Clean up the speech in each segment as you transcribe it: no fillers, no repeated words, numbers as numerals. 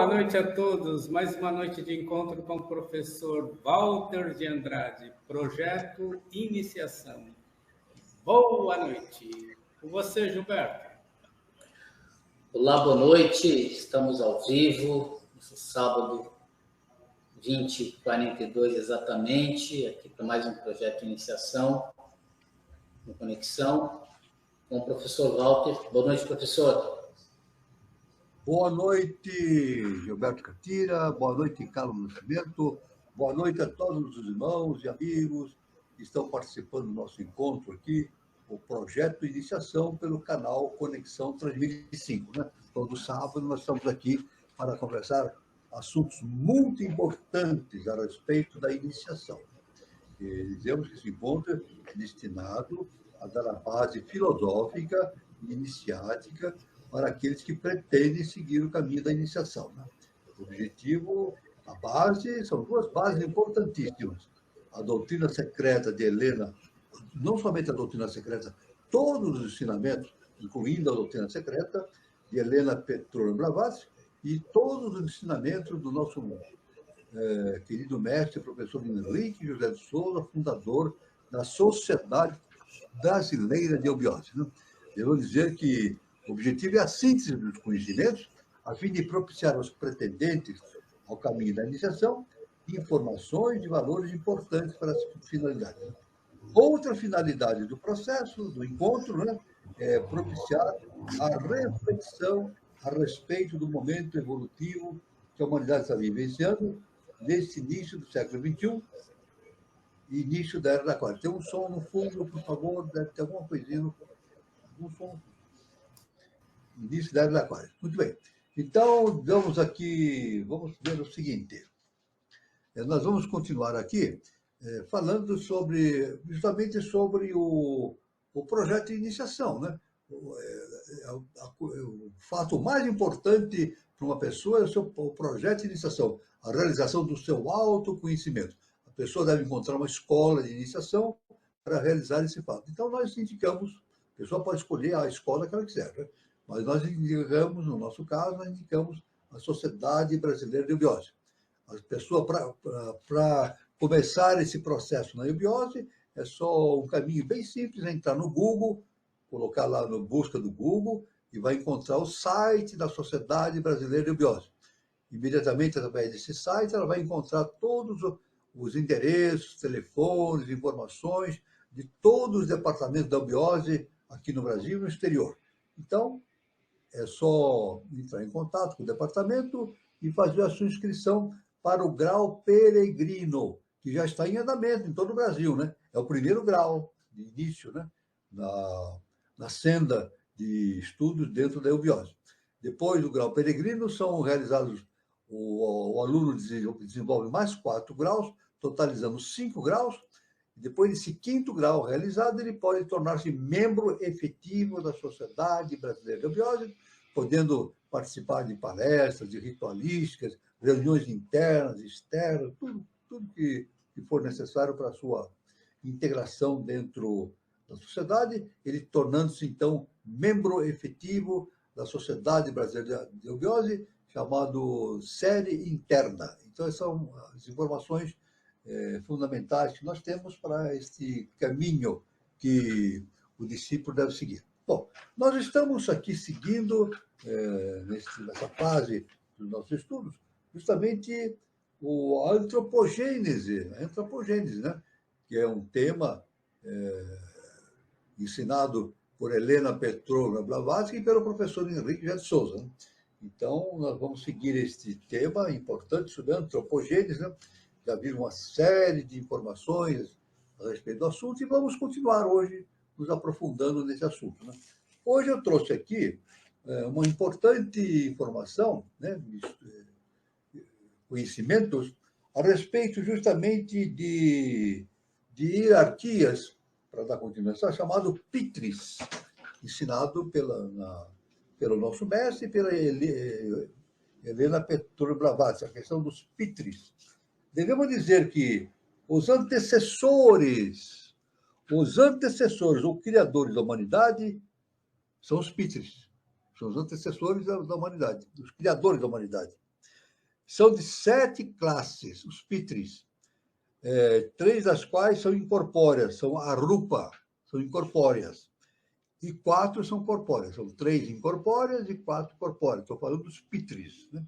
noite a todos. Mais uma noite de encontro com o professor Walter de Andrade, Projeto Iniciação. Boa noite. Com você, Gilberto. Olá, boa noite. Estamos ao vivo, nesse sábado 20h42 exatamente, aqui para mais um Projeto Iniciação, no Conexão, com o professor Walter. Boa noite, professor. Boa noite, Gilberto Catira. Boa noite, Carlos Nascimento. Boa noite a todos os irmãos e amigos que estão participando do nosso encontro aqui, o Projeto Iniciação pelo canal Conexão 3005. Né? Todo sábado nós estamos aqui para conversar assuntos muito importantes a respeito da iniciação. E dizemos que esse encontro é destinado a dar a base filosófica e iniciática para aqueles que pretendem seguir o caminho da iniciação. Né? O objetivo, a base, são duas bases importantíssimas. A doutrina secreta de Helena, não somente a doutrina secreta, todos os ensinamentos, incluindo a doutrina secreta de Helena Petrovna Blavatsky, e todos os ensinamentos do nosso querido mestre, professor Henrique José de Souza, fundador da Sociedade Brasileira de Eubiose. Né? Eu vou dizer que o objetivo é a síntese dos conhecimentos, a fim de propiciar aos pretendentes ao caminho da iniciação informações e valores importantes para essa finalidade. Outra finalidade do processo, do encontro, né, é propiciar a reflexão a respeito do momento evolutivo que a humanidade está vivenciando nesse início do século XXI e início da Era da Aquária. Tem um som no fundo, por favor, deve ter alguma coisinha no fundo. Um som. Início da Era da Aquária. Muito bem. Então, vamos ver o seguinte. Nós vamos continuar aqui falando justamente sobre o projeto de iniciação, né? O fato mais importante para uma pessoa é o projeto de iniciação, a realização do seu autoconhecimento. A pessoa deve encontrar uma escola de iniciação para realizar esse fato. Então, nós indicamos, a pessoa pode escolher a escola que ela quiser, né? Mas nós indicamos, no nosso caso, nós indicamos a Sociedade Brasileira de Eubiose. A pessoa, para começar esse processo na eubiose, é só um caminho bem simples, é entrar no Google, colocar lá no busca do Google e vai encontrar o site da Sociedade Brasileira de Eubiose. Imediatamente, através desse site, ela vai encontrar todos os endereços, telefones, informações de todos os departamentos da eubiose aqui no Brasil e no exterior. Então, é só entrar em contato com o departamento e fazer a sua inscrição para o grau peregrino, que já está em andamento em todo o Brasil, né? É o primeiro grau de início, né? Na senda de estudos dentro da eubiose. Depois do grau peregrino, são realizados, o aluno desenvolve mais 4 graus, totalizando 5 graus. Depois desse 5º grau realizado, ele pode tornar-se membro efetivo da Sociedade Brasileira de Eubiose, podendo participar de palestras, de ritualísticas, reuniões internas, externas, tudo que for necessário para a sua integração dentro da sociedade, ele tornando-se, então, membro efetivo da Sociedade Brasileira de Eubiose, chamado série interna. Então, essas são as informações fundamentais que nós temos para este caminho que o discípulo deve seguir. Bom, nós estamos aqui seguindo, nessa fase dos nossos estudos, justamente a antropogênese, né? Que é um tema ensinado por Helena Petrovna Blavatsky e pelo professor Henrique José de Souza. Né? Então, nós vamos seguir este tema importante sobre a antropogênese, né? Já viram uma série de informações a respeito do assunto e vamos continuar hoje nos aprofundando nesse assunto. Né? Hoje eu trouxe aqui uma importante informação, né? Conhecimentos a respeito justamente de hierarquias, para dar continuação, chamado Pitris, ensinado pelo nosso mestre, pela Helena Petrovna Blavatsky, a questão dos Pitris. Devemos dizer que os antecessores ou criadores da humanidade são os Pitris, são os antecessores da humanidade, os criadores da humanidade. São de 7 classes, os pitris. 3 das quais são incorpóreas, são arupa, são incorpóreas. E 4 são corpóreas. São 3 incorpóreas e 4 corpóreas. Estou falando dos pitris, né?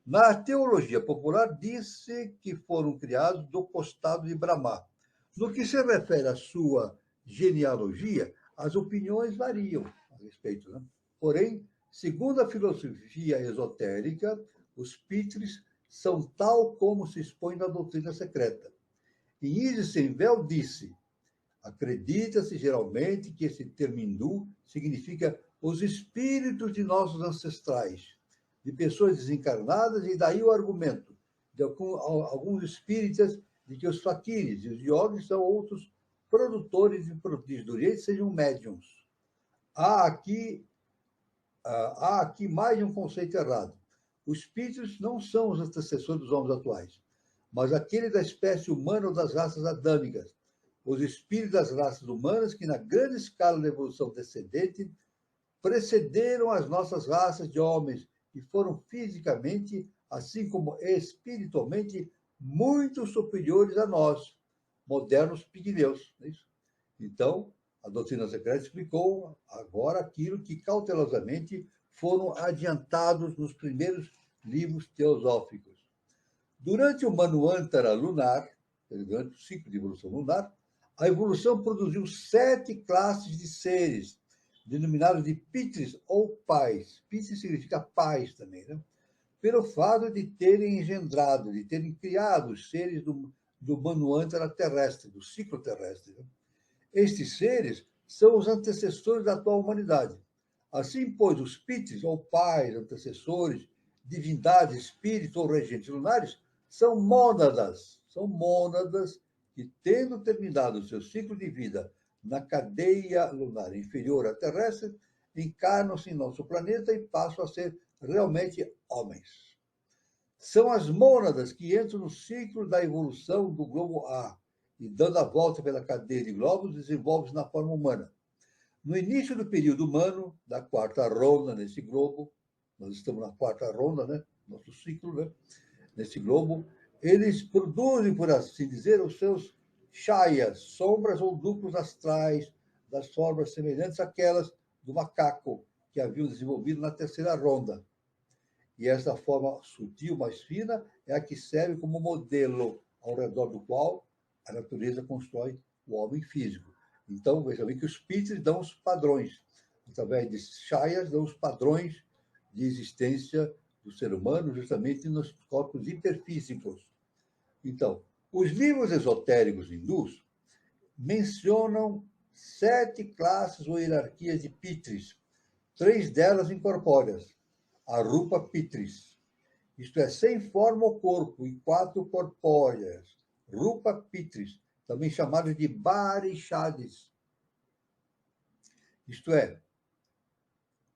Na teologia popular, disse que foram criados do costado de Brahma. No que se refere à sua genealogia, as opiniões variam a respeito, né? Porém, segundo a filosofia esotérica, os pitris são tal como se expõe na doutrina secreta. Em Isis Sem Véu disse: acredita-se geralmente que esse termo hindu significa os espíritos de nossos ancestrais, de pessoas desencarnadas, e daí o argumento de alguns espíritas de que os faquires e os yogis são outros produtores de prodígios do jeito, sejam médiums. Há aqui mais de um conceito errado. Os espíritos não são os antecessores dos homens atuais, mas aquele da espécie humana ou das raças adâmicas, os espíritos das raças humanas que, na grande escala da evolução descendente, precederam as nossas raças de homens e foram fisicamente, assim como espiritualmente, muito superiores a nós, modernos pigmeus. É isso? Então, a doutrina secreta explicou agora aquilo que cautelosamente foram adiantados nos primeiros livros teosóficos. Durante o Manvantara lunar, durante o ciclo de evolução lunar, a evolução produziu 7 classes de seres, denominados de pitris ou pais. Pitris significa pais também, né? Pelo fato de terem engendrado, de terem criado os seres do Manvantara terrestre, do ciclo terrestre, né? Estes seres são os antecessores da atual humanidade. Assim, pois, os pitris, ou pais, antecessores, divindades, espíritos ou regentes lunares, são mônadas que, tendo terminado o seu ciclo de vida na cadeia lunar inferior à terrestre, encarnam-se em nosso planeta e passam a ser realmente homens. São as mônadas que entram no ciclo da evolução do globo A, e, dando a volta pela cadeia de globos, desenvolve-se na forma humana. No início do período humano, da 4ª ronda nesse globo, nós estamos na 4ª ronda, né? Nosso ciclo, né? Nesse globo, eles produzem, por assim dizer, os seus chayas, sombras ou duplos astrais, das formas semelhantes àquelas do macaco que haviam desenvolvido na 3ª ronda. E essa forma sutil, mais fina, é a que serve como modelo ao redor do qual a natureza constrói o homem físico. Então, veja bem que os pitris dão os padrões. Através de chayas, dão os padrões de existência do ser humano, justamente nos corpos hiperfísicos. Então, os livros esotéricos hindus mencionam 7 classes ou hierarquias de pitris, 3 delas incorpóreas, a rupa pitris, isto é, sem forma ou corpo, e 4 corpóreas, rupa pitris, também chamadas de barishadis. Isto é,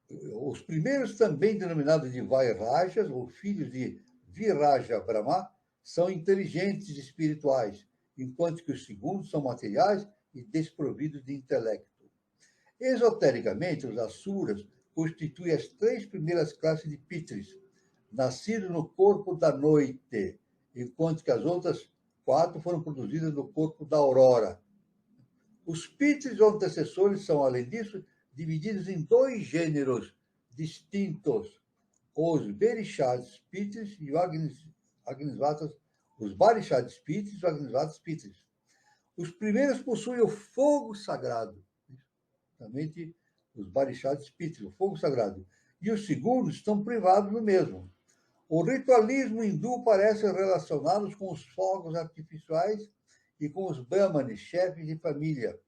os primeiros, também denominados de Vairajas, ou filhos de Viraja Brahma, são inteligentes e espirituais, enquanto que os segundos são materiais e desprovidos de intelecto. Esotericamente, os asuras constituem as 3 primeiras classes de pitris, nascidos no corpo da noite, enquanto que as outras 4 foram produzidas no corpo da aurora. Os pitris ou antecessores são, além disso, divididos em 2 gêneros distintos, os Berishadis pitris e Agnisvatas, os Barishadis pitris e os Agnisvatas pitris. Os primeiros possuem o fogo sagrado, justamente os Barishadis pitris, o fogo sagrado, e os segundos estão privados do mesmo. O ritualismo hindu parece relacioná-los com os fogos artificiais e com os brahmanes, chefes de família.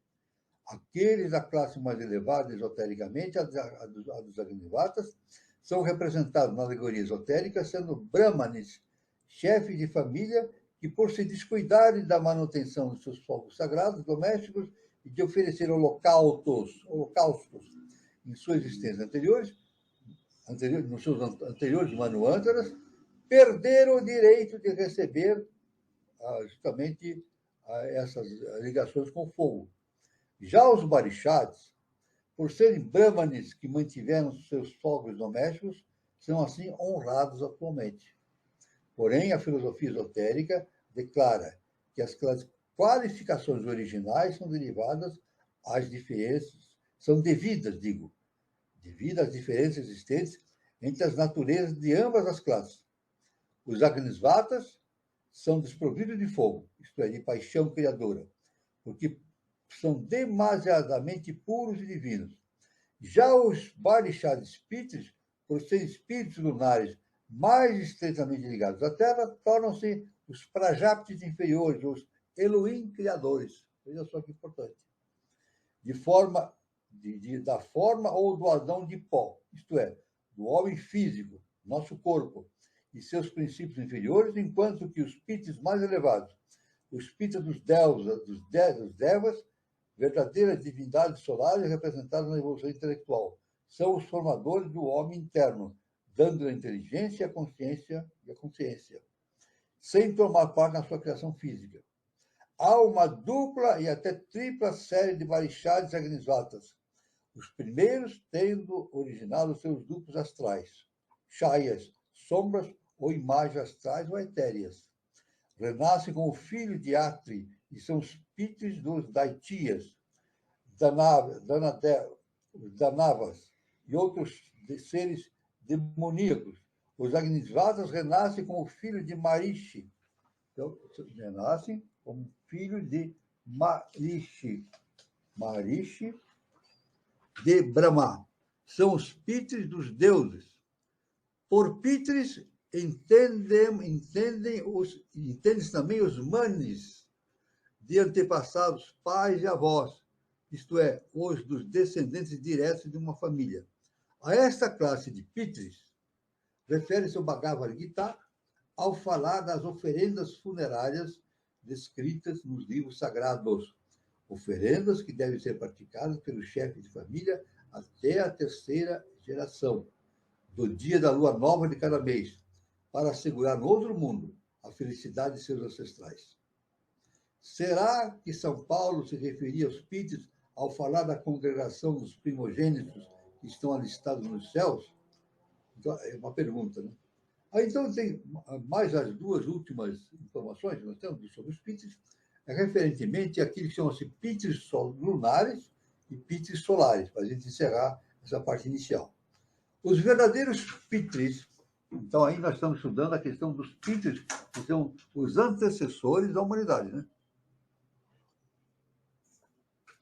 Aqueles da classe mais elevada esotericamente, a dos Agnivatas, são representados na alegoria esotérica sendo brahmanes, chefes de família, que, por se descuidarem da manutenção dos seus fogos sagrados domésticos e de oferecer holocaustos em suas existências anteriores, nos seus anteriores manvantaras, perderam o direito de receber justamente essas ligações com o fogo. Já os Barishadis, por serem brahmanes que mantiveram seus fogos domésticos, são assim honrados atualmente. Porém, a filosofia esotérica declara que as qualificações originais são derivadas às diferenças, são devidas, devido às diferenças existentes entre as naturezas de ambas as classes. Os Agnisvatas são desprovidos de fogo, isto é, de paixão criadora, porque são demasiadamente puros e divinos. Já os Barishads Pitris, por serem espíritos lunares mais estreitamente ligados à Terra, tornam-se os Prajapatis inferiores, os Elohim criadores. Veja só que importante. Da forma ou do Adão de pó, isto é, do homem físico, nosso corpo, e seus princípios inferiores, enquanto que os Pitris mais elevados, os Pitris dos Devas, verdadeiras divindades solares representadas na evolução intelectual, são os formadores do homem interno, dando-lhe a inteligência e a consciência, sem tomar parte na sua criação física. Há uma dupla e até tripla série de Barishads Agnisvatas, os primeiros tendo originado seus duplos astrais, chayas, sombras ou imagens astrais ou etéreas. Renascem como filho de Atri e são os Pitris dos Daitias, Danavas e outros seres demoníacos. Os Agnisvatas renascem como filho de Marishi. Então, renascem como filho de Marishi de Brahma. São os Pitris dos deuses. Por Pitris entendem-se também os Manis, de antepassados, pais e avós, isto é, os dos descendentes diretos de uma família. A esta classe de Pitris refere-se o Bhagavad Gita ao falar das oferendas funerárias descritas nos livros sagrados, oferendas que devem ser praticadas pelo chefe de família até a terceira geração, do dia da lua nova de cada mês, para assegurar no outro mundo a felicidade de seus ancestrais. Será que São Paulo se referia aos Pitris ao falar da congregação dos primogênitos que estão alistados nos céus? Então, é uma pergunta, né? Então, tem mais as duas últimas informações que nós temos sobre os Pitris, referentemente àqueles que chamam-se Pitris lunares e Pitris solares, para a gente encerrar essa parte inicial. Os verdadeiros Pitris, então aí nós estamos estudando a questão dos Pitris, que são os antecessores da humanidade, né?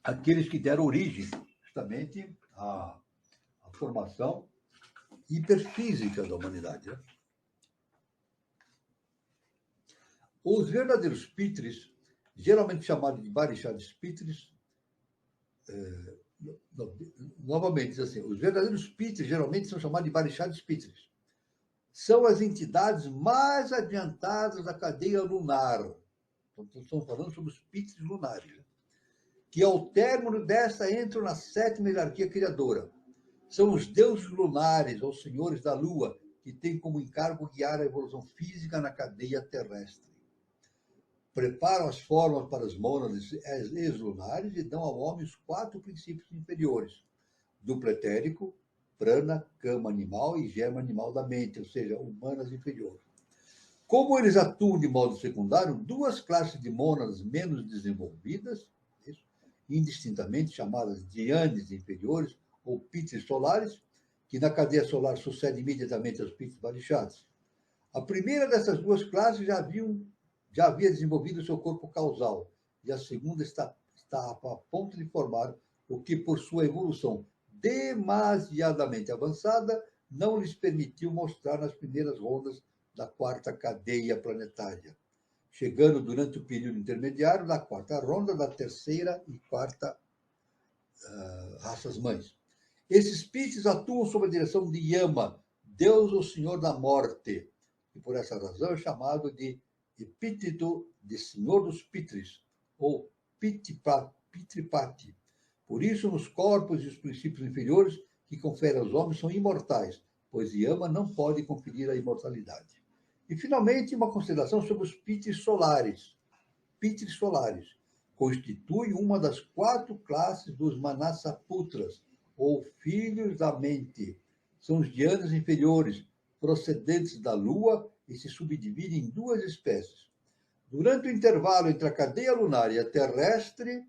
Aqueles que deram origem, justamente, à formação hiperfísica da humanidade, né? Os verdadeiros Pitris, geralmente chamados de Barishads Pitris, novamente, assim, os verdadeiros Pitris geralmente são chamados de Barishads Pitris. São as entidades mais adiantadas da cadeia lunar. Então, estamos falando sobre os Pitris lunares, né? Que ao término desta entram na sétima hierarquia criadora. São os deuses lunares, ou senhores da lua, que têm como encargo guiar a evolução física na cadeia terrestre. Preparam as formas para as mônadas exlunares e dão ao homem os 4 princípios inferiores: duplo etérico, prana, cama animal e germa animal da mente, ou seja, humanas inferiores. Como eles atuam de modo secundário, 2 classes de mônadas menos desenvolvidas, indistintamente chamadas Dhyanis inferiores ou Pitris solares, que na cadeia solar sucedem imediatamente aos Pitris Barishads. A primeira dessas 2 classes já havia desenvolvido seu corpo causal, e a segunda está a ponto de formar o que, por sua evolução demasiadamente avançada, não lhes permitiu mostrar nas primeiras rondas da 4ª cadeia planetária, chegando durante o período intermediário da 4ª ronda da 3ª e 4ª raças-mães. Esses Pitris atuam sob a direção de Yama, Deus ou Senhor da Morte, e por essa razão é chamado de epíteto de Senhor dos Pitris, ou Pitripati. Por isso, nos corpos e os princípios inferiores que confere aos homens são imortais, pois Yama não pode conferir a imortalidade. E, finalmente, uma consideração sobre os Pitris solares. Pitris solares constituem uma das 4 classes dos Manasaputras, ou filhos da mente. São os Dhyanis inferiores, procedentes da lua e se subdivide em duas espécies. Durante o intervalo entre a cadeia lunar e a terrestre,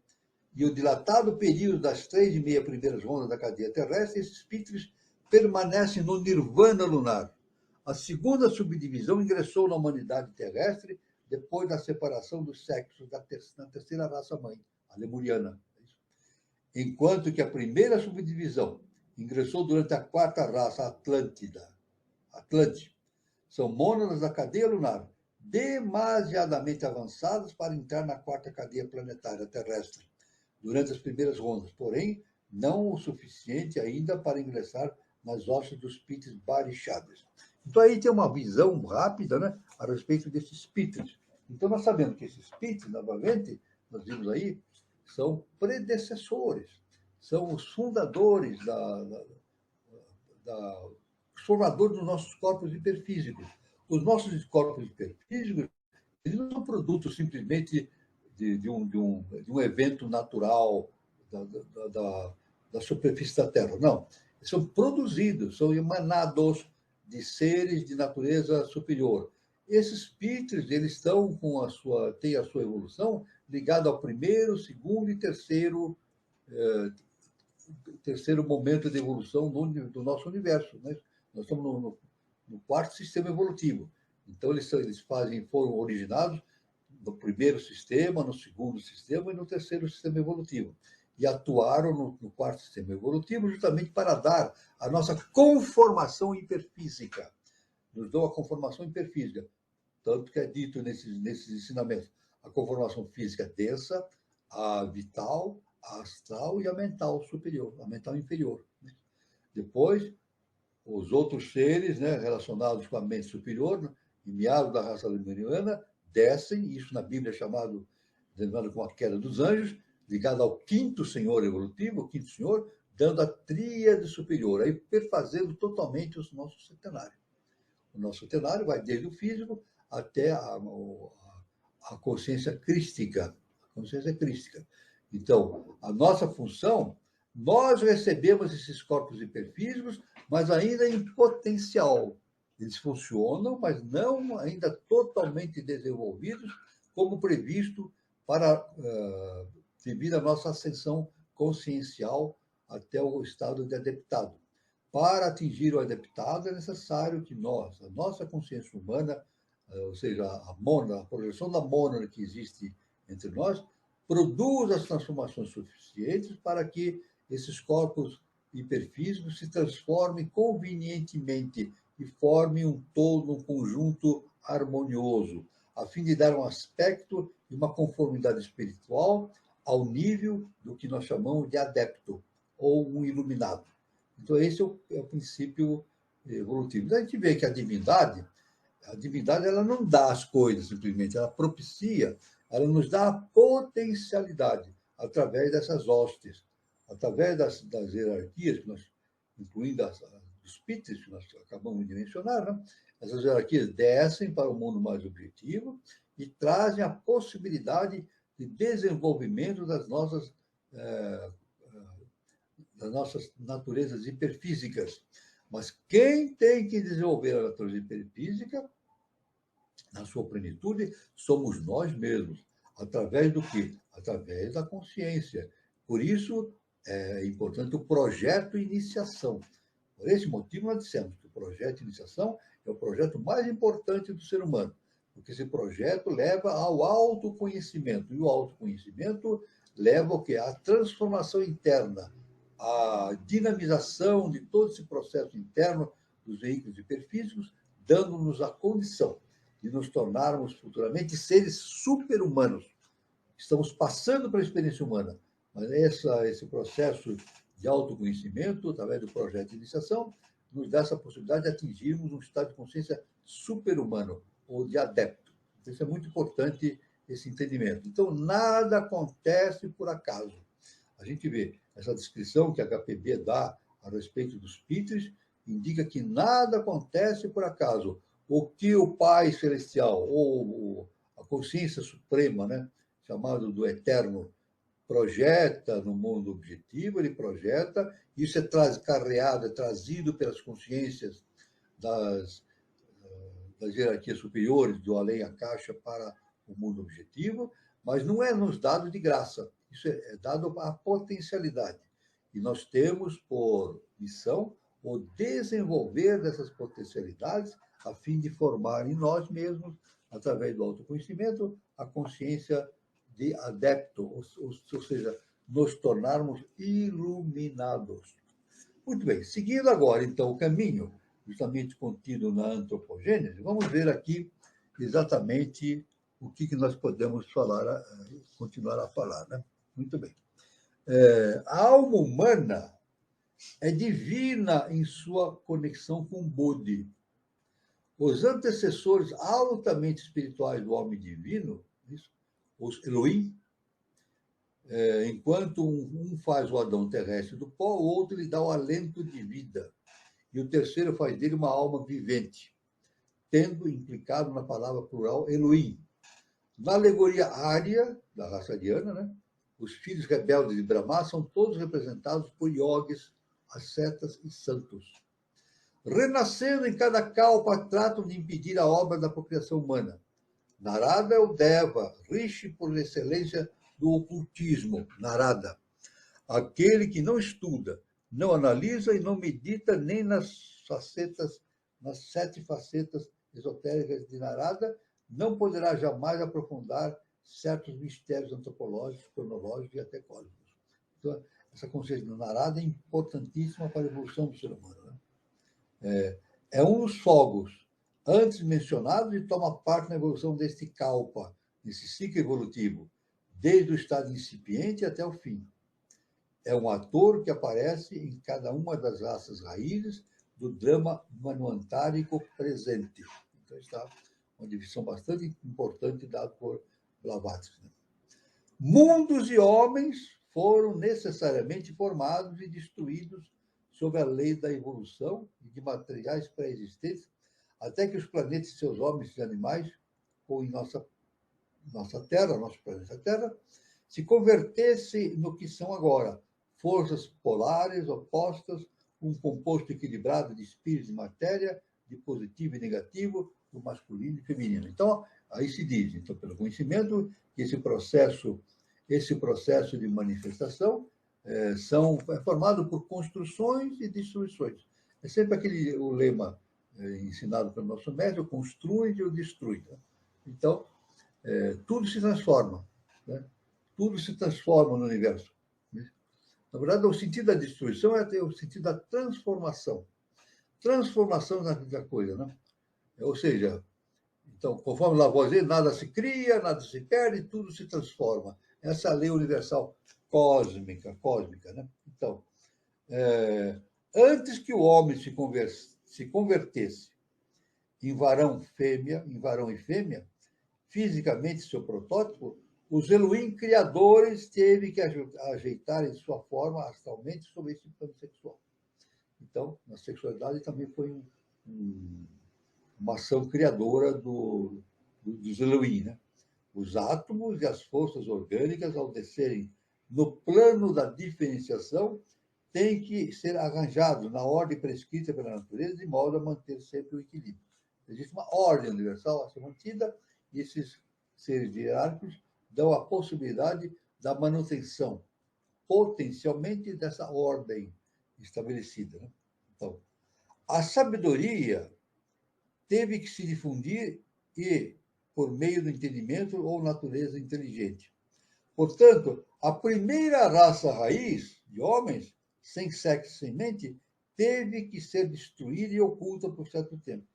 e o dilatado período das 3,5 primeiras rondas da cadeia terrestre, esses píteres permanecem no nirvana lunar. A segunda subdivisão ingressou na humanidade terrestre depois da separação dos sexos na terceira raça-mãe, a lemuriana. Enquanto que a primeira subdivisão ingressou durante a quarta raça, Atlante. São mônadas da cadeia lunar, demasiadamente avançadas para entrar na quarta cadeia planetária terrestre, durante as primeiras rondas, porém, não o suficiente ainda para ingressar nas ossos dos píteres barichadas. Então, aí tem uma visão rápida, né, a respeito desses píteres. Então, nós sabemos que esses píteres, novamente, nós vimos aí, são predecessores, são os fundadores os formadores dos nossos corpos hiperfísicos. Os nossos corpos hiperfísicos, eles não são produtos simplesmente de um evento natural da superfície da Terra, não. São produzidos, são emanados de seres de natureza superior. Esses píteres, eles estão têm a sua evolução ligada ao primeiro, segundo e terceiro momento de evolução do nosso universo, né? Nós estamos no quarto sistema evolutivo. Então, eles foram originados no primeiro sistema, no segundo sistema e no terceiro sistema evolutivo. E atuaram no quarto sistema evolutivo justamente para dar a nossa conformação hiperfísica. Nos dão a conformação hiperfísica. Tanto que é dito nesses ensinamentos. A conformação física densa, a vital, a astral e a mental superior, a mental inferior. Depois, os outros seres, né, relacionados com a mente superior, em meados da raça lemuriana, descem, isso na Bíblia é denominado como a queda dos anjos, ligado ao quinto senhor evolutivo, o quinto senhor, dando a tríade superior, aí perfazendo totalmente o nosso centenário. O nosso centenário vai desde o físico até a consciência crística. Então, a nossa função, nós recebemos esses corpos hiperfísicos, mas ainda em potencial. Eles funcionam, mas não ainda totalmente desenvolvidos, como previsto devido à nossa ascensão consciencial até o estado de adeptado. Para atingir o adeptado, é necessário que a nossa consciência humana, ou seja, a projeção da mônada que existe entre nós, produza as transformações suficientes para que esses corpos hiperfísicos se transformem convenientemente e formem um todo, um conjunto harmonioso, a fim de dar um aspecto e uma conformidade espiritual ao nível do que nós chamamos de adepto, ou um iluminado. Então, esse é o princípio evolutivo. A gente vê que a divindade ela não dá as coisas simplesmente, ela propicia, ela nos dá a potencialidade através dessas hostes, através das hierarquias, incluindo os píteres que nós acabamos de mencionar, né? Essas hierarquias descem para o mundo mais objetivo e trazem a possibilidade de desenvolvimento das nossas naturezas hiperfísicas. Mas quem tem que desenvolver a natureza hiperfísica, na sua plenitude, somos nós mesmos. Através do quê? Através da consciência. Por isso, é importante o projeto iniciação. Por esse motivo, nós dissemos que o projeto de iniciação é o projeto mais importante do ser humano, porque esse projeto leva ao autoconhecimento, e o autoconhecimento leva ao quê? À transformação interna, à dinamização de todo esse processo interno dos veículos hiperfísicos, dando-nos a condição de nos tornarmos futuramente seres super-humanos. Estamos passando para a experiência humana, mas esse processo de autoconhecimento, através do projeto de iniciação, nos dá essa possibilidade de atingirmos um estado de consciência super-humano, ou de adepto. Isso é muito importante, esse entendimento. Então, nada acontece por acaso. A gente vê essa descrição que a HPB dá a respeito dos píteres, indica que nada acontece por acaso. O que o Pai Celestial, ou a consciência suprema, né, chamado do Eterno, projeta no mundo objetivo, ele projeta, isso é trazido pelas consciências das hierarquias superiores, do além a caixa para o mundo objetivo, mas não é nos dado de graça. Isso é dado à potencialidade. E nós temos por missão o desenvolver dessas potencialidades a fim de formar em nós mesmos, através do autoconhecimento, a consciência de adepto, ou seja, nos tornarmos iluminados. Muito bem, seguindo agora, então, o caminho justamente contido na antropogênese, vamos ver aqui exatamente o que nós podemos falar, continuar a falar, né? Muito bem. A alma humana é divina em sua conexão com o Bodhi. Os antecessores altamente espirituais do homem divino, os Elohim, enquanto um faz o Adão terrestre do pó, o outro lhe dá o alento de vida. E o terceiro faz dele uma alma vivente, tendo implicado na palavra plural Elohim. Na alegoria ária, da raça ariana, né, os filhos rebeldes de Brahma são todos representados por yogis, ascetas e santos. Renascendo em cada kalpa, tratam de impedir a obra da procriação humana. Narada é o Deva, Rishi por excelência do ocultismo, Narada. Aquele que não estuda, não analisa e não medita nem nas 7 facetas esotéricas de Narada, não poderá jamais aprofundar certos mistérios antropológicos, cronológicos e até cósmicos. Então, essa consciência de Narada é importantíssima para a evolução do ser humano, né? É um dos fogos antes mencionados e toma parte na evolução deste kalpa, desse ciclo evolutivo, desde o estado incipiente até o fim. É um ator que aparece em cada uma das raças raízes do drama manuantárico presente. Então, está uma divisão bastante importante dada por Blavatsky, né? Mundos e homens foram necessariamente formados e destruídos sob a lei da evolução e de materiais pré-existentes, até que os planetas e seus homens e animais, ou em nossa Terra, nosso planeta Terra, se convertessem no que são agora, forças polares, opostas, um composto equilibrado de espírito e matéria, de positivo e negativo, do masculino e feminino. Então, aí se diz, então, pelo conhecimento, que esse processo de manifestação é formado por construções e destruições. É sempre o lema ensinado pelo nosso mestre: o construi e o destrui. Né? Então, tudo se transforma, né? Tudo se transforma no universo. Na verdade, o sentido da destruição é ter o sentido da transformação. Transformação da coisa, né? Ou seja, então, conforme Lavoisier, nada se cria, nada se perde, tudo se transforma. Essa é a lei universal cósmica, né? Então, antes que o homem se convertesse em varão e fêmea, fisicamente seu protótipo, os Elohim criadores teve que ajeitar em sua forma astralmente sobre esse plano sexual. Então, na sexualidade também foi uma ação criadora dos Elohim, né? Os átomos e as forças orgânicas, ao descerem no plano da diferenciação, têm que ser arranjados na ordem prescrita pela natureza, de modo a manter sempre o equilíbrio. Existe uma ordem universal a ser mantida, e esses seres hierárquicos dão a possibilidade da manutenção, potencialmente, dessa ordem estabelecida, né? Então, a sabedoria teve que se difundir por meio do entendimento ou natureza inteligente. Portanto, a primeira raça raiz de homens, sem sexo, sem mente, teve que ser destruída e oculta por certo tempo.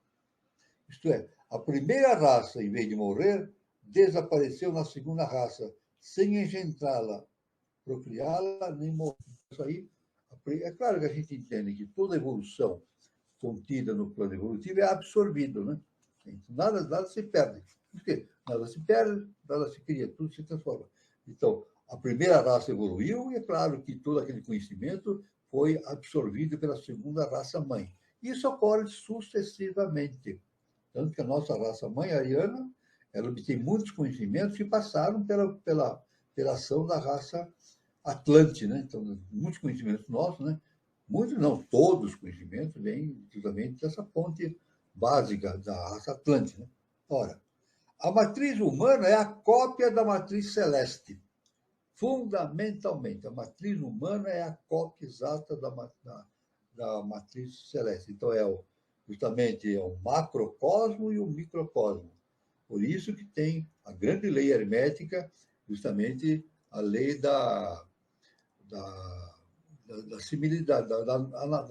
Isto é, a primeira raça, em vez de morrer, desapareceu na segunda raça, sem engendrá-la, procriá-la, nem morrer. Isso aí, é claro que a gente entende que toda evolução contida no plano evolutivo é absorvido, né? Nada se perde. Por quê? Nada se perde, nada se cria, tudo se transforma. Então, a primeira raça evoluiu e é claro que todo aquele conhecimento foi absorvido pela segunda raça mãe. Isso ocorre sucessivamente. Tanto que a nossa raça mãe, a ariana, ela obtém muitos conhecimentos que passaram pela ação da raça Atlante, né? Então, muitos conhecimentos nossos, né? Muitos, não, todos os conhecimentos vêm justamente dessa ponte básica da raça Atlante. Né? Ora, a matriz humana é a cópia da matriz celeste. Fundamentalmente, a matriz humana é a cópia exata da matriz celeste. Então, justamente o macrocosmo e o microcosmo. Por isso que tem a grande lei hermética, justamente a lei da similidade, da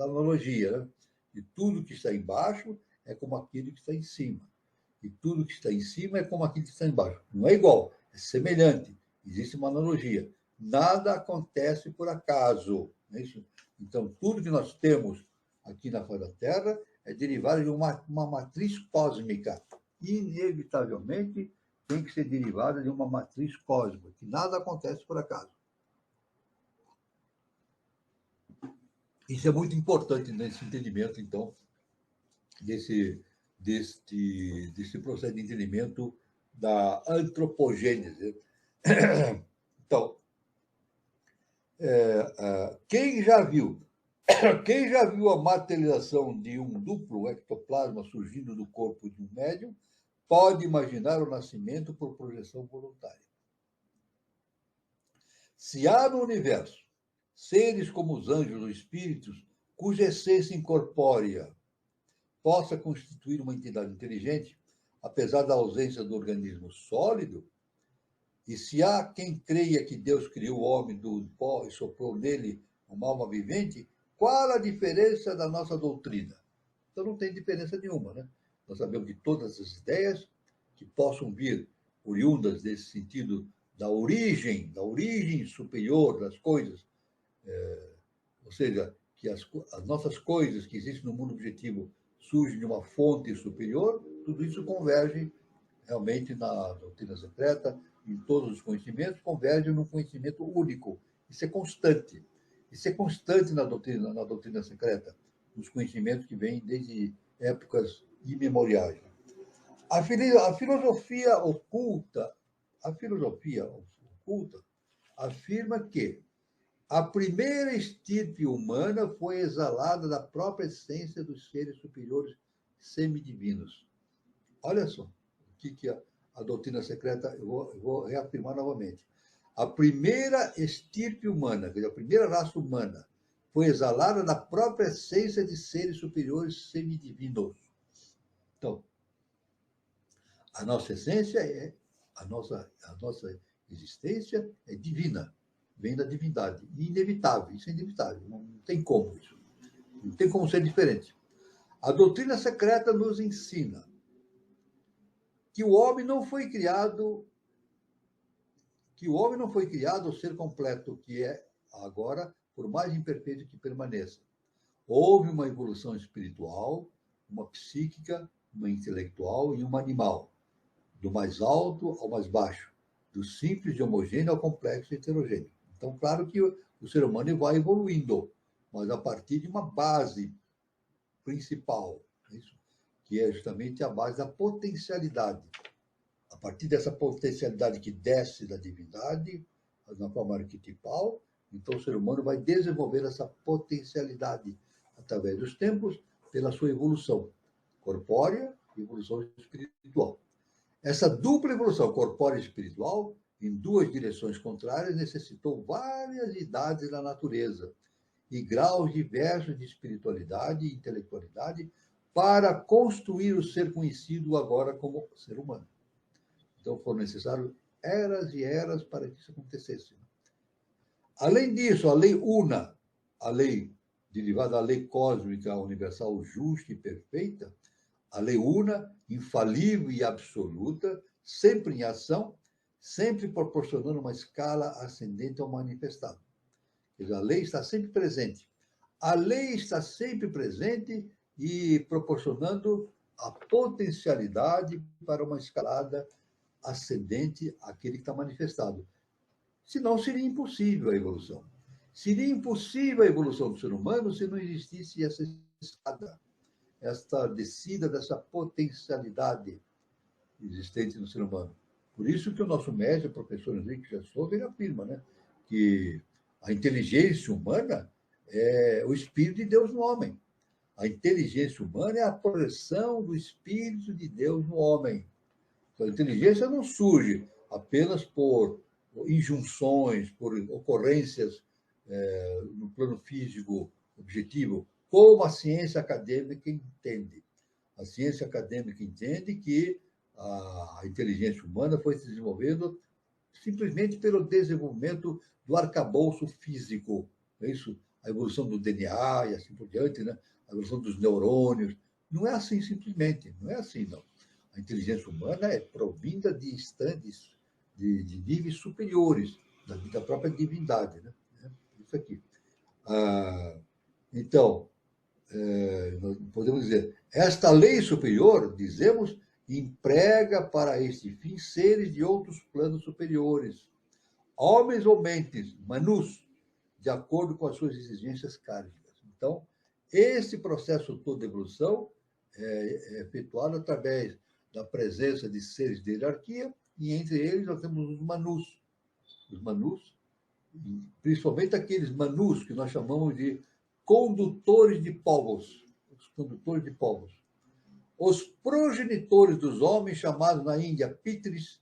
analogia. Né? E tudo que está embaixo é como aquilo que está em cima. E tudo que está em cima é como aquilo que está embaixo. Não é igual, é semelhante. Existe uma analogia. Nada acontece por acaso. Não é isso? Então, tudo que nós temos aqui na face da Terra é derivado de uma matriz cósmica. Inevitavelmente, tem que ser derivada de uma matriz cósmica, que nada acontece por acaso. Isso é muito importante nesse entendimento, então, desse processo de entendimento da antropogênese. Então, quem já viu a materialização de um duplo ectoplasma surgindo do corpo de um médium, pode imaginar o nascimento por projeção voluntária. Se há no universo seres como os anjos ou espíritos, cuja essência incorpórea possa constituir uma entidade inteligente, apesar da ausência do organismo sólido, e se há quem creia que Deus criou o homem do pó e soprou nele uma alma vivente, qual a diferença da nossa doutrina? Então não tem diferença nenhuma, né? Nós sabemos que todas as ideias que possam vir oriundas desse sentido da origem superior das coisas, ou seja, que as nossas coisas que existem no mundo objetivo surgem de uma fonte superior, tudo isso converge realmente na doutrina secreta, em todos os conhecimentos, converge num conhecimento único. Isso é constante. Isso é constante na doutrina secreta, nos conhecimentos que vêm desde épocas imemoriais. A filosofia oculta afirma que a primeira estirpe humana foi exalada da própria essência dos seres superiores semidivinos. Olha só o que a doutrina secreta, eu vou reafirmar novamente. A primeira estirpe humana, quer dizer, a primeira raça humana, foi exalada da própria essência de seres superiores semidivinos. Então, a nossa essência a nossa existência é divina, vem da divindade, inevitável, isso é inevitável, não tem como isso, não tem como ser diferente. A doutrina secreta nos ensina que o homem não foi criado ao ser completo, que é agora, por mais imperfeito que permaneça. Houve uma evolução espiritual, uma psíquica, uma intelectual e uma animal, do mais alto ao mais baixo, do simples e homogêneo ao complexo e heterogêneo. Então, claro que o ser humano vai evoluindo, mas a partir de uma base principal, isso, que é justamente a base da potencialidade. A partir dessa potencialidade que desce da divindade, na forma arquetipal, então o ser humano vai desenvolver essa potencialidade através dos tempos, pela sua evolução corpórea e evolução espiritual. Essa dupla evolução corpórea e espiritual, em duas direções contrárias, necessitou várias idades da natureza e graus diversos de espiritualidade e intelectualidade para construir o ser conhecido agora como ser humano. Então, foram necessários eras e eras para que isso acontecesse. Além disso, a lei una, a lei derivada da lei cósmica universal justa e perfeita, a lei una, infalível e absoluta, sempre em ação, sempre proporcionando uma escala ascendente ao manifestado. Quer dizer, a lei está sempre presente. A lei está sempre presente e proporcionando a potencialidade para uma escalada ascendente àquele que está manifestado. Senão seria impossível a evolução. Seria impossível a evolução do ser humano se não existisse essa escada, esta descida dessa potencialidade existente no ser humano. Por isso que o nosso mestre, o professor Henrique Jassow, ele afirma, né, que a inteligência humana é o Espírito de Deus no homem. A inteligência humana é a projeção do Espírito de Deus no homem. Então, a inteligência não surge apenas por injunções, por ocorrências no plano físico objetivo, como a ciência acadêmica entende. A ciência acadêmica entende que a inteligência humana foi se desenvolvendo simplesmente pelo desenvolvimento do arcabouço físico, é isso? A evolução do DNA e assim por diante, né? A evolução dos neurônios. Não é assim simplesmente, não é assim, não. A inteligência humana é provinda de instantes, de níveis superiores da própria divindade, né? Isso aqui. Então, podemos dizer, esta lei superior, dizemos, emprega para este fim seres de outros planos superiores, homens ou mentes, manus, de acordo com as suas exigências kármicas. Então, esse processo todo de evolução é efetuado através da presença de seres de hierarquia, e entre eles nós temos os manus. Os manus, principalmente aqueles manus que nós chamamos de condutores de povos. Os condutores de povos. Os progenitores dos homens, chamados na Índia Pitris,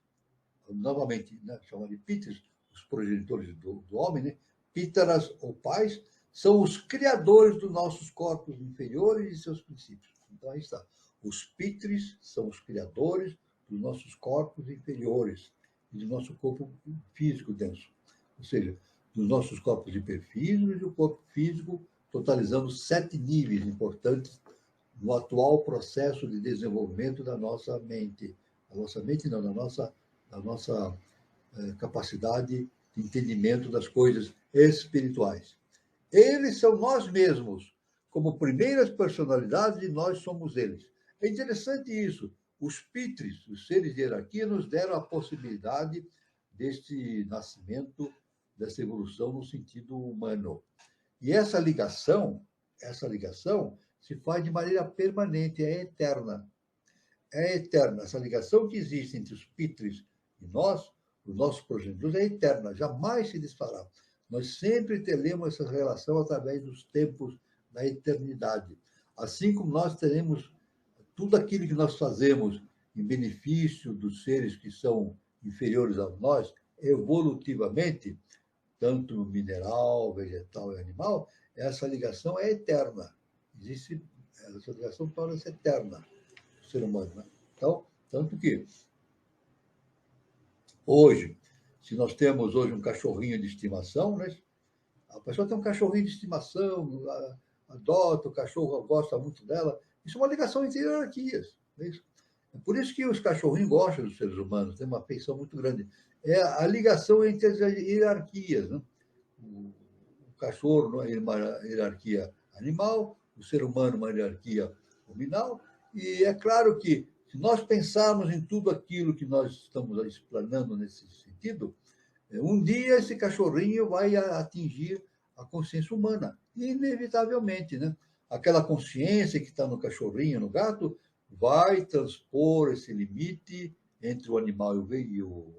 novamente, né, chamam de Pitris, os progenitores do homem, né? Pítaras ou pais, são os criadores dos nossos corpos inferiores e seus princípios. Então, aí está. Os Pitris são os criadores dos nossos corpos inferiores e do nosso corpo físico denso. Ou seja, dos nossos corpos hiperfísicos e do corpo físico, totalizando 7 níveis importantes no atual processo de desenvolvimento da nossa mente. Da nossa mente, não, da nossa capacidade de entendimento das coisas espirituais. Eles são nós mesmos, como primeiras personalidades, e nós somos eles. É interessante isso. Os Pitris, os seres de hierarquia, nos deram a possibilidade deste nascimento, dessa evolução no sentido humano. E essa ligação se faz de maneira permanente, é eterna. É eterna. Essa ligação que existe entre os Pitris e nós, os nossos progenitores, é eterna, jamais se desfará. Nós sempre teremos essa relação através dos tempos da eternidade. Assim como nós teremos tudo aquilo que nós fazemos em benefício dos seres que são inferiores a nós, evolutivamente, tanto mineral, vegetal e animal, essa ligação é eterna. Existe, essa ligação torna-se eterna, o ser humano. Né? Então, tanto que hoje, se nós temos hoje um cachorrinho de estimação, né? A pessoa tem um cachorrinho de estimação, adota o cachorro, gosta muito dela, isso é uma ligação entre hierarquias. Não é isso? É por isso que os cachorrinhos gostam dos seres humanos, tem uma afeição muito grande. É a ligação entre as hierarquias. Né? O cachorro é uma hierarquia animal, o ser humano uma hierarquia nominal, e é claro que se nós pensarmos em tudo aquilo que nós estamos explanando nesse sentido, um dia esse cachorrinho vai atingir a consciência humana, inevitavelmente, né? Aquela consciência que está no cachorrinho, no gato, vai transpor esse limite entre o animal e o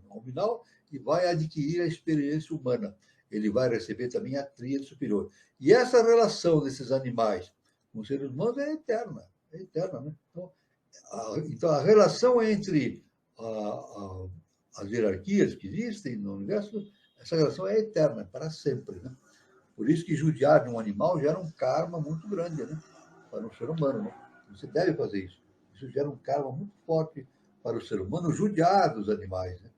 nominal e vai adquirir a experiência humana. Ele vai receber também a tríade superior. E essa relação desses animais com os seres humanos é eterna, né? Então, a relação entre as hierarquias que existem no universo, essa relação é eterna, para sempre. Né? Por isso que judiar de um animal gera um karma muito grande, né? Para um ser humano. Né? Você deve fazer isso. Isso gera um karma muito forte para o ser humano, judiar dos animais. Né?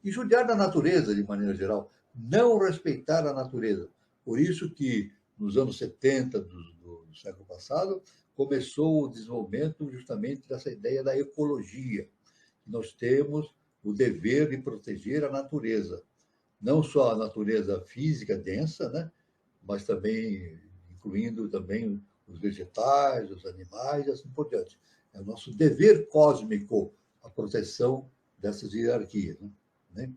E judiar da natureza, de maneira geral. Não respeitar a natureza. Por isso que, nos anos 70 do século passado, começou o desenvolvimento justamente dessa ideia da ecologia. Nós temos o dever de proteger a natureza. Não só a natureza física densa, né? Mas também, incluindo também os vegetais, os animais e assim por diante. É o nosso dever cósmico a proteção dessas hierarquias. Né?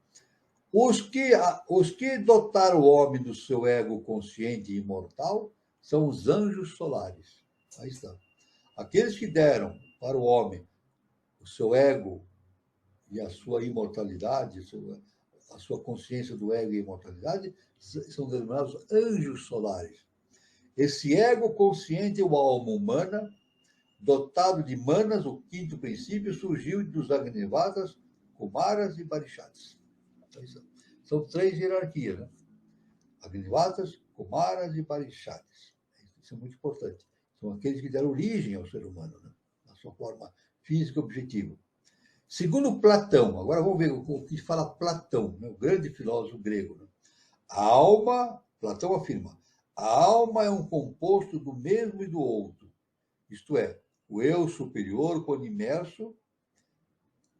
Os que dotaram o homem do seu ego consciente e imortal são os anjos solares. Aí está. Aqueles que deram para o homem o seu ego e a sua imortalidade, a sua consciência do ego e imortalidade, são denominados anjos solares. Esse ego consciente ou alma humana, dotado de manas, o quinto princípio, surgiu dos Agnivatas, Kumaras e Parishads. São três hierarquias, né? Agnivatas, Kumaras e Parishads. Isso é muito importante. São aqueles que deram origem ao ser humano, né? Na sua forma física objetiva. Segundo Platão, agora vamos ver o que fala Platão, né? O grande filósofo grego. Né? A alma, Platão afirma, a alma é um composto do mesmo e do outro. Isto é, o eu superior, quando imerso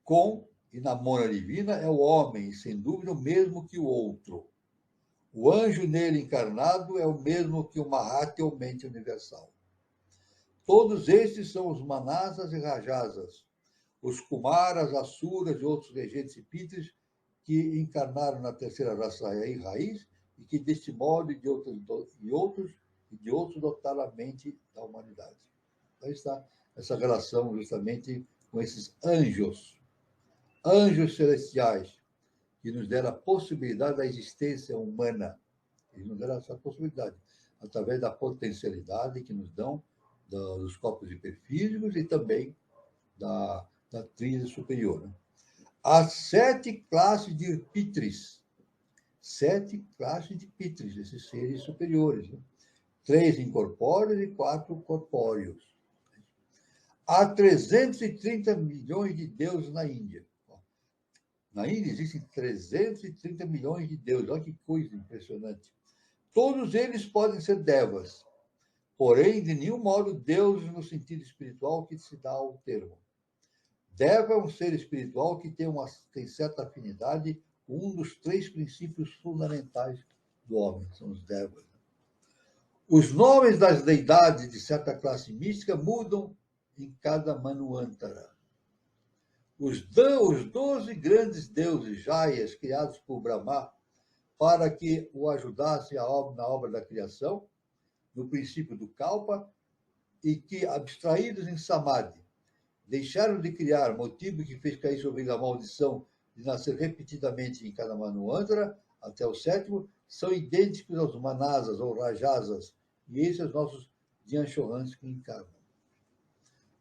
com e na mona divina, é o homem, sem dúvida, o mesmo que o outro. O anjo nele encarnado é o mesmo que o Mahati ou mente universal. Todos estes são os Manasas e Rajasas, os Kumaras, Asuras e outros regentes e pitres que encarnaram na terceira raça raiz e que, deste modo e de outros dotaram a mente da humanidade. Aí está essa relação justamente com esses anjos celestiais, que nos deram a possibilidade da existência humana. Eles nos deram essa possibilidade, através da potencialidade que nos dão dos corpos hiperfísicos e também da tríade superior. Né? Há 7 classes de pitres. 7 classes de pitres, esses seres superiores. Né? 3 incorpóreos e 4 corpóreos. Há 330 milhões de deuses na Índia. Na Índia existem 330 milhões de deuses. Olha que coisa impressionante. Todos eles podem ser devas, porém, de nenhum modo deuses no sentido espiritual que se dá ao termo. Deva é um ser espiritual que tem certa afinidade com um dos 3 princípios fundamentais do homem, são os devas. Os nomes das deidades de certa classe mística mudam em cada Manvantara. Os 12 grandes deuses Jayas criados por Brahma para que o ajudasse na obra da criação, no princípio do Kalpa, e que, abstraídos em Samadhi, deixaram de criar, motivo que fez cair sobre ele a maldição de nascer repetidamente em cada Manvantara, até o 7º, são idênticos aos Manasas ou Rajasas, e esses são os nossos Dhyanshohans que encarnam.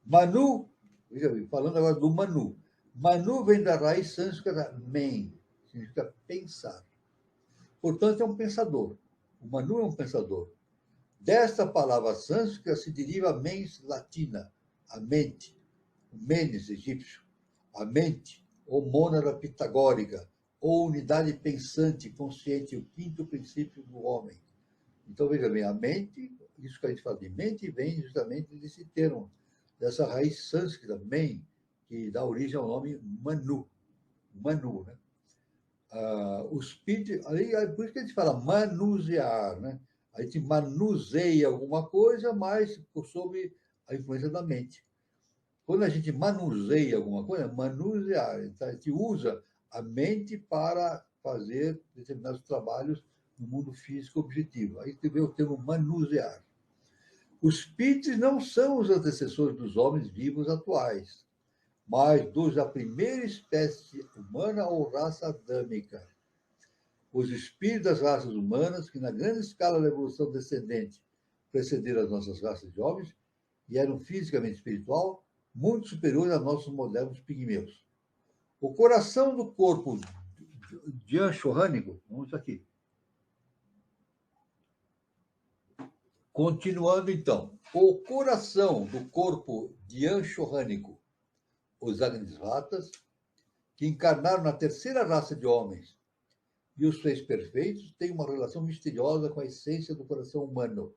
Manu, falando agora do Manu. Manu vem da raiz sânscrita men, significa pensar. Portanto, é um pensador. O Manu é um pensador. Desta palavra sânscrita se deriva a mens latina, a mente, o menes egípcio, a mente, ou mônada pitagórica, ou unidade pensante, consciente, o quinto princípio do homem. Então, veja bem, a mente, isso que a gente fala de mente, vem justamente desse termo, dessa raiz sânscrita, men, que dá origem ao nome Manu. Manu, né? Os pitres, por isso que a gente fala manusear, né? A gente manuseia alguma coisa, mas sob a influência da mente. Quando a gente manuseia alguma coisa, manusear, então a gente usa a mente para fazer determinados trabalhos no mundo físico objetivo. Aí você vê o termo manusear. Os pitres não são os antecessores dos homens vivos atuais, mas dos da primeira espécie humana ou raça adâmica. Os espíritos das raças humanas, que na grande escala da evolução descendente precederam as nossas raças de homens, e eram fisicamente espiritual, muito superiores a nossos modernos pigmeus. O coração do corpo dhyanshohânico, vamos aqui. Continuando, então, o coração do corpo dhyanshohânico, os Agnivatas, que encarnaram na terceira raça de homens e os fez perfeitos, têm uma relação misteriosa com a essência do coração humano,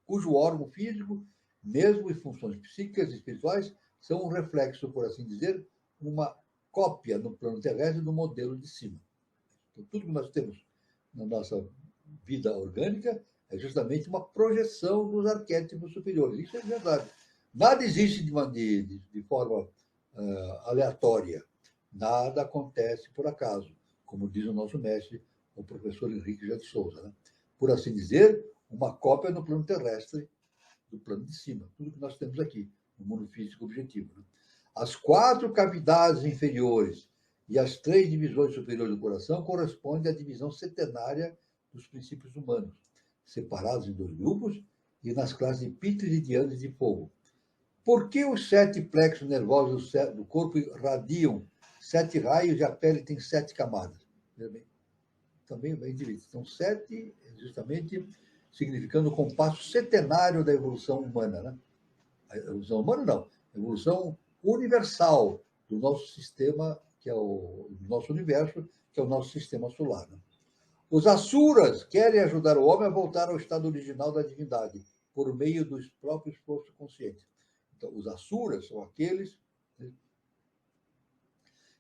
cujo órgão físico, mesmo em funções psíquicas e espirituais, são um reflexo, por assim dizer, uma cópia no plano terrestre do modelo de cima. Então, tudo que nós temos na nossa vida orgânica é justamente uma projeção dos arquétipos superiores. Isso é verdade. Nada existe de forma aleatória. Nada acontece por acaso, como diz o nosso mestre, o professor Henrique José de Souza. Né? Por assim dizer, uma cópia no plano terrestre do plano de cima. Tudo que nós temos aqui, no mundo físico objetivo. Né? As 4 cavidades inferiores e as 3 divisões superiores do coração correspondem à divisão centenária dos princípios humanos, separados em 2 grupos, e nas classes de Píteres e Dianes de fogo. Por que os 7 plexos nervosos do corpo irradiam 7 raios e a pele tem 7 camadas? Também bem dividido. Então, 7, justamente, significando o compasso centenário da evolução humana. Né? A evolução humana, não. A evolução universal do nosso sistema, que é do nosso universo, que é o nosso sistema solar. Né? Os Asuras querem ajudar o homem a voltar ao estado original da divindade, por meio do próprio esforço consciente. Então, os Asuras são aqueles, né,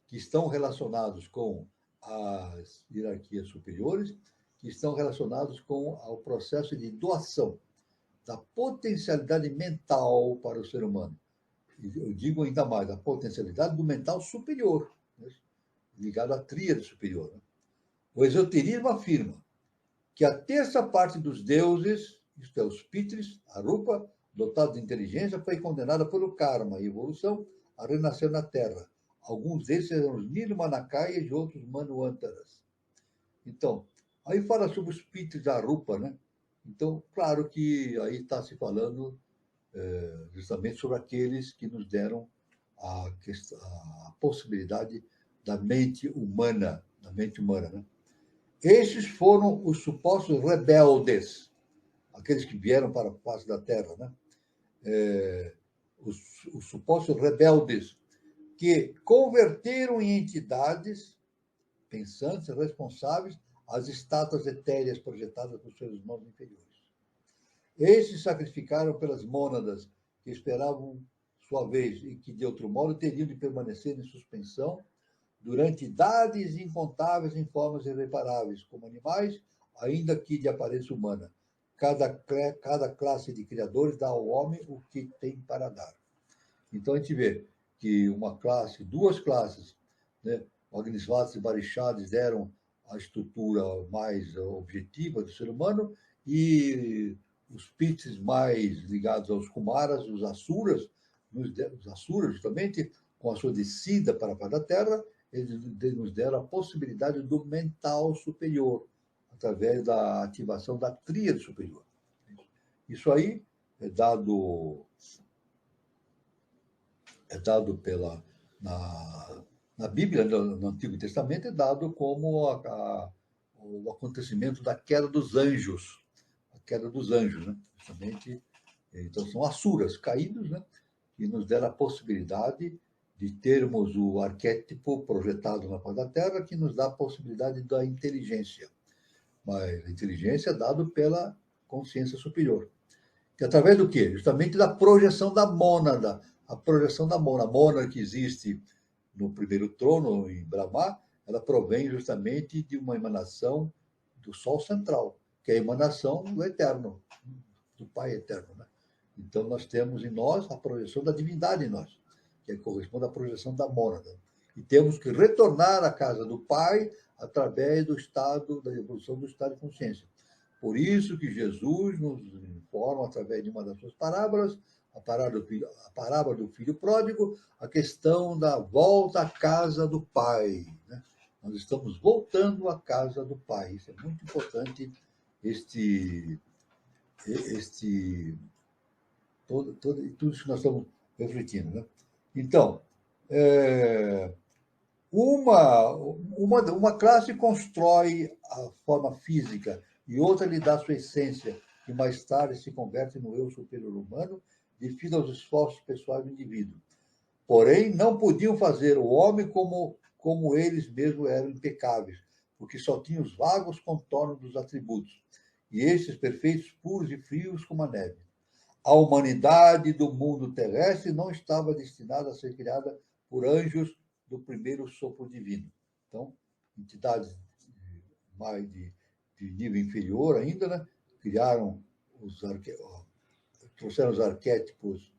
que estão relacionados com as hierarquias superiores, que estão relacionados com o processo de doação da potencialidade mental para o ser humano. Eu digo ainda mais, a potencialidade do mental superior, né, ligado à tríade superior. Né? O esoterismo afirma que a terça parte dos deuses, isto é, os Píteres, a Rupa, dotado de inteligência, foi condenada pelo karma e evolução a renascer na Terra. Alguns desses eram os Nirmanakayas e outros Manvantaras. Então, aí fala sobre os Píteres, a Rupa, né? Então, claro que aí está se falando justamente sobre aqueles que nos deram a possibilidade da mente humana, né? Estes foram os supostos rebeldes, aqueles que vieram para a face da Terra, né? Os supostos rebeldes, que converteram em entidades pensantes, responsáveis, as estátuas etéreas projetadas por seus irmãos inferiores. Estes sacrificaram pelas mônadas que esperavam sua vez e que, de outro modo, teriam de permanecer em suspensão durante idades incontáveis em formas irreparáveis, como animais, ainda que de aparência humana. Cada classe de criadores dá ao homem o que tem para dar. Então, a gente vê que duas classes, né, Agnisvatas e Barishadas deram a estrutura mais objetiva do ser humano, e os Píteres mais ligados aos Kumaras, os Asuras, justamente, com a sua descida para a face da Terra, eles nos deram a possibilidade do mental superior, através da ativação da tríade superior. Isso aí é dado na Bíblia, no Antigo Testamento, é dado como o acontecimento da queda dos anjos. A queda dos anjos, né? Justamente, então, são asuras caídos, né? Que nos deram a possibilidade de termos o arquétipo projetado na face da Terra, que nos dá a possibilidade da inteligência. Mas a inteligência é dada pela consciência superior. Que através do quê? Justamente da projeção da mônada. A projeção da mônada. A mônada que existe no primeiro trono, em Brahma, ela provém justamente de uma emanação do Sol central, que é a emanação do Eterno, do Pai Eterno. Né? Então, nós temos em nós a projeção da divindade em nós, que corresponde à projeção da mônada. E temos que retornar à casa do Pai através do estado, da evolução do estado de consciência. Por isso que Jesus nos informa, através de uma das suas parábolas, a parábola do filho pródigo, a questão da volta à casa do Pai. Né? Nós estamos voltando à casa do Pai. Isso é muito importante, tudo isso que nós estamos refletindo. Né? Então, uma classe constrói a forma física e outra lhe dá sua essência, que mais tarde se converte no eu superior humano, devido aos esforços pessoais do indivíduo. Porém, não podiam fazer o homem como eles mesmos eram impecáveis, porque só tinham os vagos contornos dos atributos, e estes perfeitos, puros e frios como a neve. A humanidade do mundo terrestre não estava destinada a ser criada por anjos do primeiro sopro divino. Então, entidades mais de nível inferior ainda, né, trouxeram os arquétipos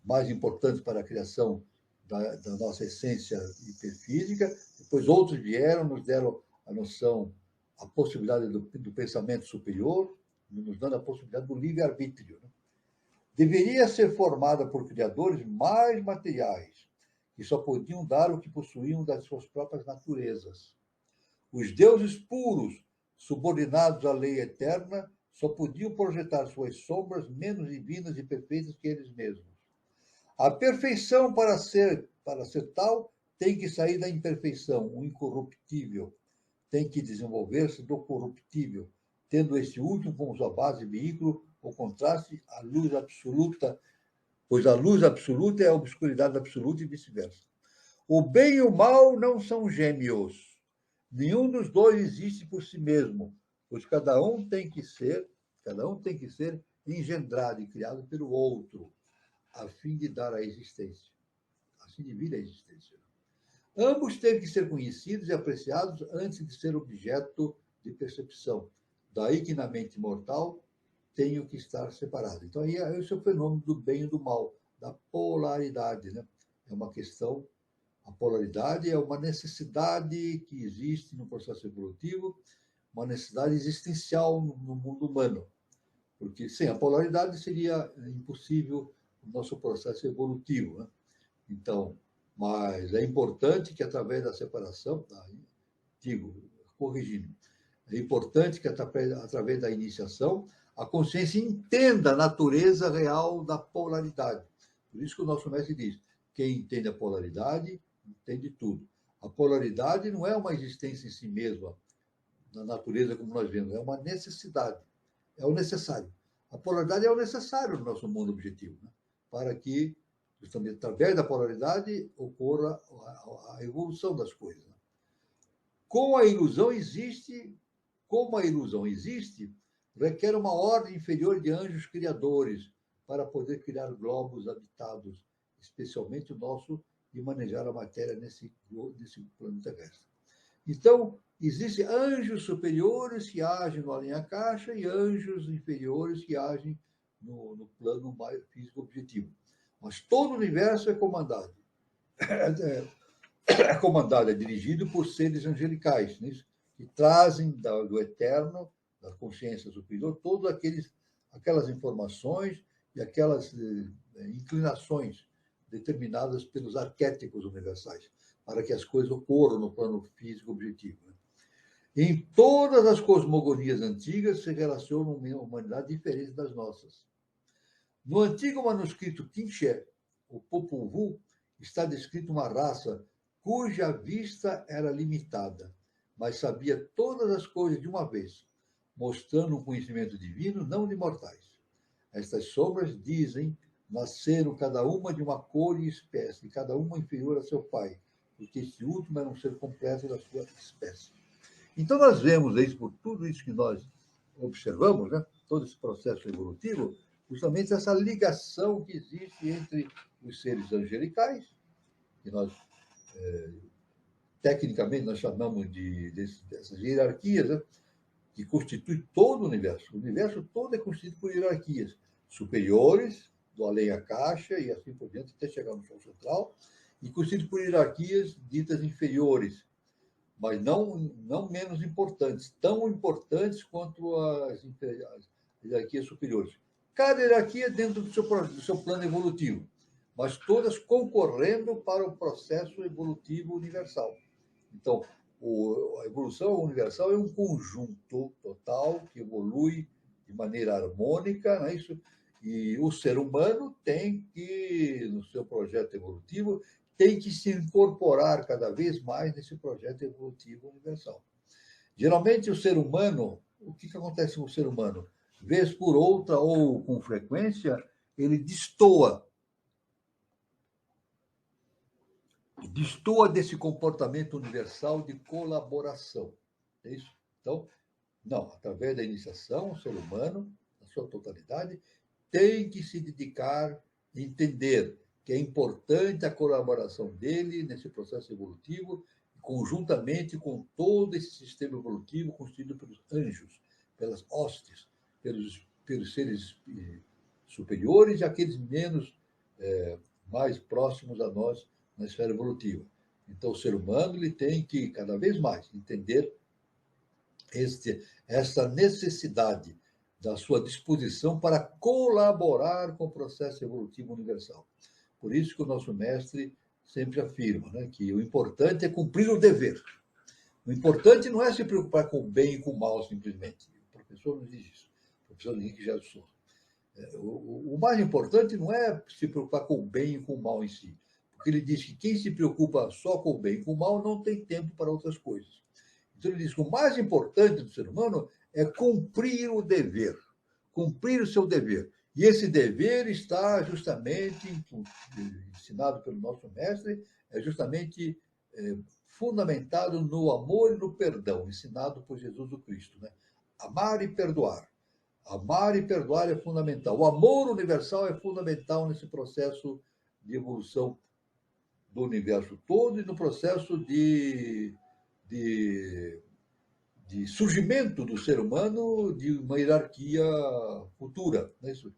mais importantes para a criação da nossa essência hiperfísica. Depois outros vieram, nos deram a noção, a possibilidade do pensamento superior, nos dando a possibilidade do livre-arbítrio. Né? Deveria ser formada por criadores mais materiais, que só podiam dar o que possuíam das suas próprias naturezas. Os deuses puros, subordinados à lei eterna, só podiam projetar suas sombras menos divinas e perfeitas que eles mesmos. A perfeição, para ser tal, tem que sair da imperfeição, o incorruptível. Tem que desenvolver-se do corruptível, tendo este último como sua base e veículo, o contraste, a luz absoluta, pois a luz absoluta é a obscuridade absoluta e vice-versa. O bem e o mal não são gêmeos. Nenhum dos dois existe por si mesmo, pois cada um tem que ser engendrado e criado pelo outro, a fim de dar a existência, a fim de vir à existência. Ambos têm que ser conhecidos e apreciados antes de ser objeto de percepção. Daí que na mente mortal tenho que estar separado. Então, aí esse é o fenômeno do bem e do mal, da polaridade, né? É uma questão, a polaridade é uma necessidade que existe no processo evolutivo, uma necessidade existencial no mundo humano, porque sem a polaridade seria impossível o nosso processo evolutivo, né? Então, mas é importante que através da separação, corrigindo, é importante que através da iniciação a consciência entenda a natureza real da polaridade. Por isso que o nosso mestre diz: quem entende a polaridade, entende tudo. A polaridade não é uma existência em si mesma, na natureza como nós vemos, é uma necessidade, é o necessário. A polaridade é o necessário no nosso mundo objetivo, né? Para que, justamente através da polaridade, ocorra a evolução das coisas. Como a ilusão existe, requer uma ordem inferior de anjos criadores para poder criar globos habitados, especialmente o nosso, e manejar a matéria nesse plano terrestre. Então, existem anjos superiores que agem no além-a-caixa e anjos inferiores que agem no plano físico objetivo. Mas todo o universo é comandado. É dirigido por seres angelicais, né? Que trazem do eterno, da consciência superior, todas aquelas informações e aquelas inclinações determinadas pelos arquétipos universais, para que as coisas ocorram no plano físico objetivo. Né? Em todas as cosmogonias antigas se relacionam uma humanidade diferente das nossas. No antigo manuscrito Quinché, o Popol Vuh, está descrita uma raça cuja vista era limitada, mas sabia todas as coisas de uma vez, mostrando um conhecimento divino não de mortais. Estas sombras dizem nasceram cada uma de uma cor e espécie, cada uma inferior a seu pai, porque este último era um ser completo da sua espécie. Então nós vemos isso, por tudo isso que nós observamos, né? Todo esse processo evolutivo, justamente essa ligação que existe entre os seres angelicais, que nós, tecnicamente, nós chamamos dessas hierarquias, né? Que constitui todo o universo. O universo todo é constituído por hierarquias superiores, do além-a-caixa e assim por diante, até chegar no Sol Central, e constituído por hierarquias ditas inferiores, mas não menos importantes, tão importantes quanto as hierarquias superiores. Cada hierarquia dentro do seu plano evolutivo, mas todas concorrendo para o processo evolutivo universal. Então, a evolução universal é um conjunto total que evolui de maneira harmônica, não é isso? E o ser humano tem que, no seu projeto evolutivo, tem que se incorporar cada vez mais nesse projeto evolutivo universal. Geralmente, o ser humano, o que acontece com o ser humano? Vez por outra ou com frequência, ele destoa desse comportamento universal de colaboração. É isso? Então, não, através da iniciação, o ser humano, na sua totalidade, tem que se dedicar a entender que é importante a colaboração dele nesse processo evolutivo, conjuntamente com todo esse sistema evolutivo constituído pelos anjos, pelas hostes, pelos seres superiores e aqueles mais próximos a nós na esfera evolutiva. Então, o ser humano ele tem que, cada vez mais, entender essa necessidade da sua disposição para colaborar com o processo evolutivo universal. Por isso que o nosso mestre sempre afirma, né, que o importante é cumprir o dever. O importante não é se preocupar com o bem e com o mal, simplesmente. O professor nos diz isso. O professor Henrique Gerson Souza. O mais importante não é se preocupar com o bem e com o mal em si, porque ele diz que quem se preocupa só com o bem e com o mal não tem tempo para outras coisas. Então ele diz que o mais importante do ser humano é cumprir o dever, cumprir o seu dever. E esse dever está justamente, ensinado pelo nosso mestre, é justamente fundamentado no amor e no perdão, ensinado por Jesus o Cristo, né? Amar e perdoar. Amar e perdoar é fundamental. O amor universal é fundamental nesse processo de evolução do universo todo e no processo de surgimento do ser humano de uma hierarquia futura, né? Isso,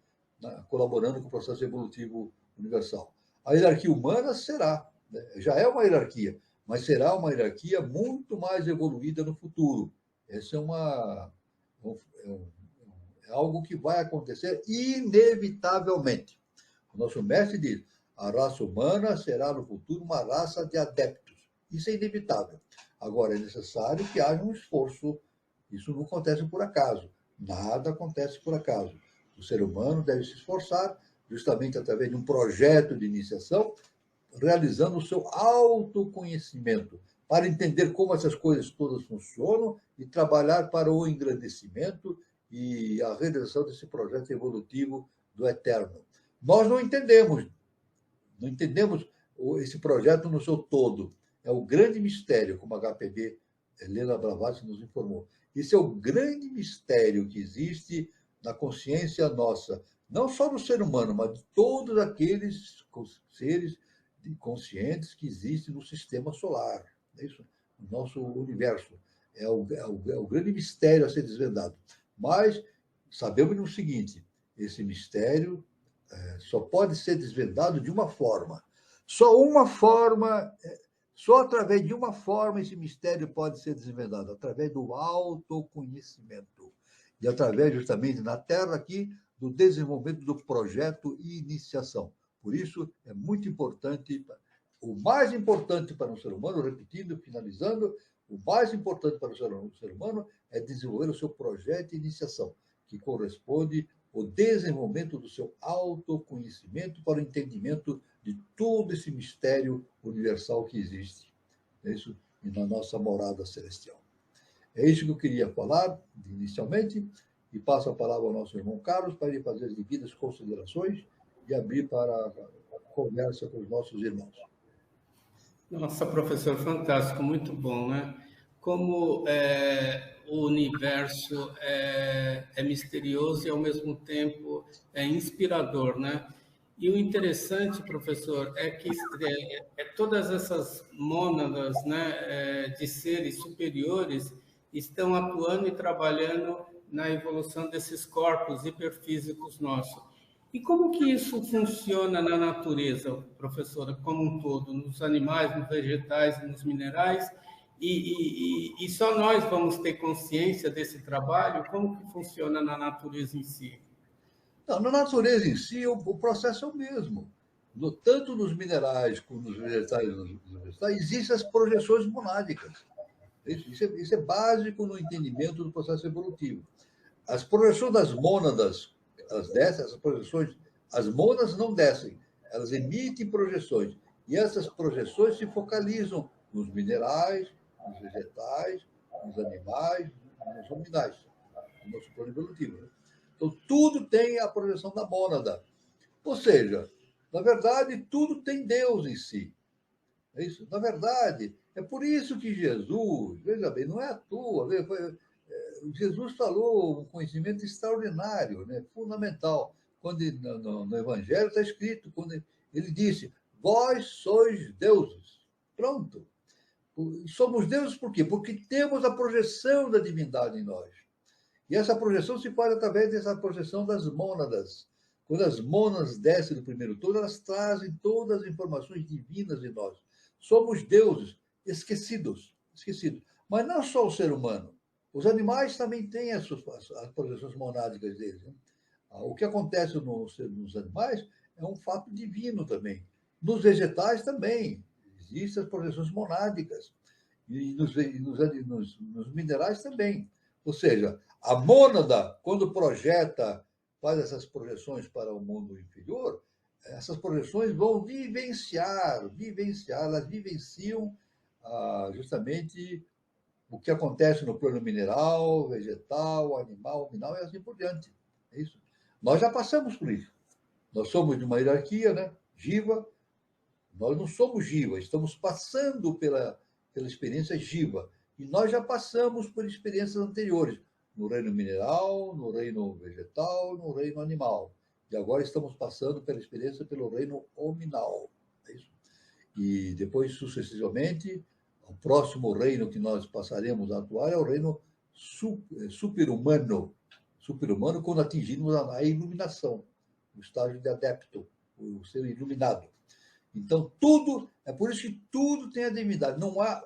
colaborando com o processo evolutivo universal. A hierarquia humana será, né? Já é uma hierarquia, mas será uma hierarquia muito mais evoluída no futuro. Essa é algo que vai acontecer inevitavelmente. O nosso mestre diz: a raça humana será no futuro uma raça de adeptos. Isso é inevitável. Agora, é necessário que haja um esforço. Isso não acontece por acaso. Nada acontece por acaso. O ser humano deve se esforçar, justamente através de um projeto de iniciação, realizando o seu autoconhecimento, para entender como essas coisas todas funcionam e trabalhar para o engrandecimento e a realização desse projeto evolutivo do eterno. Nós não entendemos esse projeto no seu todo. É o grande mistério, como a HPB Helena Blavatsky nos informou. Esse é o grande mistério que existe na consciência nossa, não só do ser humano, mas de todos aqueles seres conscientes que existem no sistema solar. É isso, no nosso universo. É o grande mistério a ser desvendado. Mas sabemos o seguinte: esse mistério só pode ser desvendado de uma forma. Só através de uma forma esse mistério pode ser desvendado, através do autoconhecimento. E através, justamente, na Terra aqui, do desenvolvimento do projeto e iniciação. Por isso, é muito importante, o mais importante para um ser humano, repetindo, finalizando, o mais importante para o ser humano é desenvolver o seu projeto de iniciação, que corresponde ao desenvolvimento do seu autoconhecimento para o entendimento de todo esse mistério universal que existe, é isso, na nossa morada celestial. É isso que eu queria falar inicialmente, e passo a palavra ao nosso irmão Carlos para ele fazer as devidas considerações e abrir para a conversa com os nossos irmãos. Nossa, professor, fantástico, muito bom, né? Como o universo é misterioso e, ao mesmo tempo, é inspirador, né? E o interessante, professor, é que todas essas mônadas, né, de seres superiores estão atuando e trabalhando na evolução desses corpos hiperfísicos nossos. E como que isso funciona na natureza, professora, como um todo, nos animais, nos vegetais, nos minerais? E só nós vamos ter consciência desse trabalho? Como que funciona na natureza em si? Não, na natureza em si, o processo é o mesmo. Tanto nos minerais como nos vegetais, existem as projeções monádicas. Isso é básico no entendimento do processo evolutivo. As projeções das mônadas, elas descem, essas projeções, as mônadas não descem, elas emitem projeções. E essas projeções se focalizam nos minerais, nos vegetais, nos animais, nos ruminais, no nosso plano evolutivo. Né? Então, tudo tem a projeção da mônada. Ou seja, na verdade, tudo tem Deus em si. É isso? Na verdade, é por isso que Jesus, veja bem, não é à toa, Jesus falou um conhecimento extraordinário, né? Fundamental. Quando no Evangelho está escrito, quando ele disse: vós sois deuses. Pronto. Somos deuses por quê? Porque temos a projeção da divindade em nós. E essa projeção se faz através dessa projeção das mônadas. Quando as mônadas descem do primeiro todo, elas trazem todas as informações divinas em nós. Somos deuses esquecidos. Mas não só o ser humano. Os animais também têm as projeções monádicas deles. Né? O que acontece nos animais é um fato divino também. Nos vegetais também existem as projeções monádicas. E nos minerais também. Ou seja, a mônada, quando projeta, faz essas projeções para o mundo inferior, essas projeções vão vivenciar, elas vivenciam justamente o que acontece no plano mineral, vegetal, animal, mineral e assim por diante. É isso. Nós já passamos por isso. Nós somos de uma hierarquia, né? Jiva. Nós não somos Jiva, estamos passando pela experiência Jiva. E nós já passamos por experiências anteriores, no reino mineral, no reino vegetal, no reino animal. E agora estamos passando pela experiência pelo reino hominal. É isso. E depois, sucessivamente, o próximo reino que nós passaremos a atuar é o reino super-humano. Super-humano quando atingirmos a iluminação, o estágio de adepto, o ser iluminado. Então, tudo, é por isso que tudo tem a divindade. Não há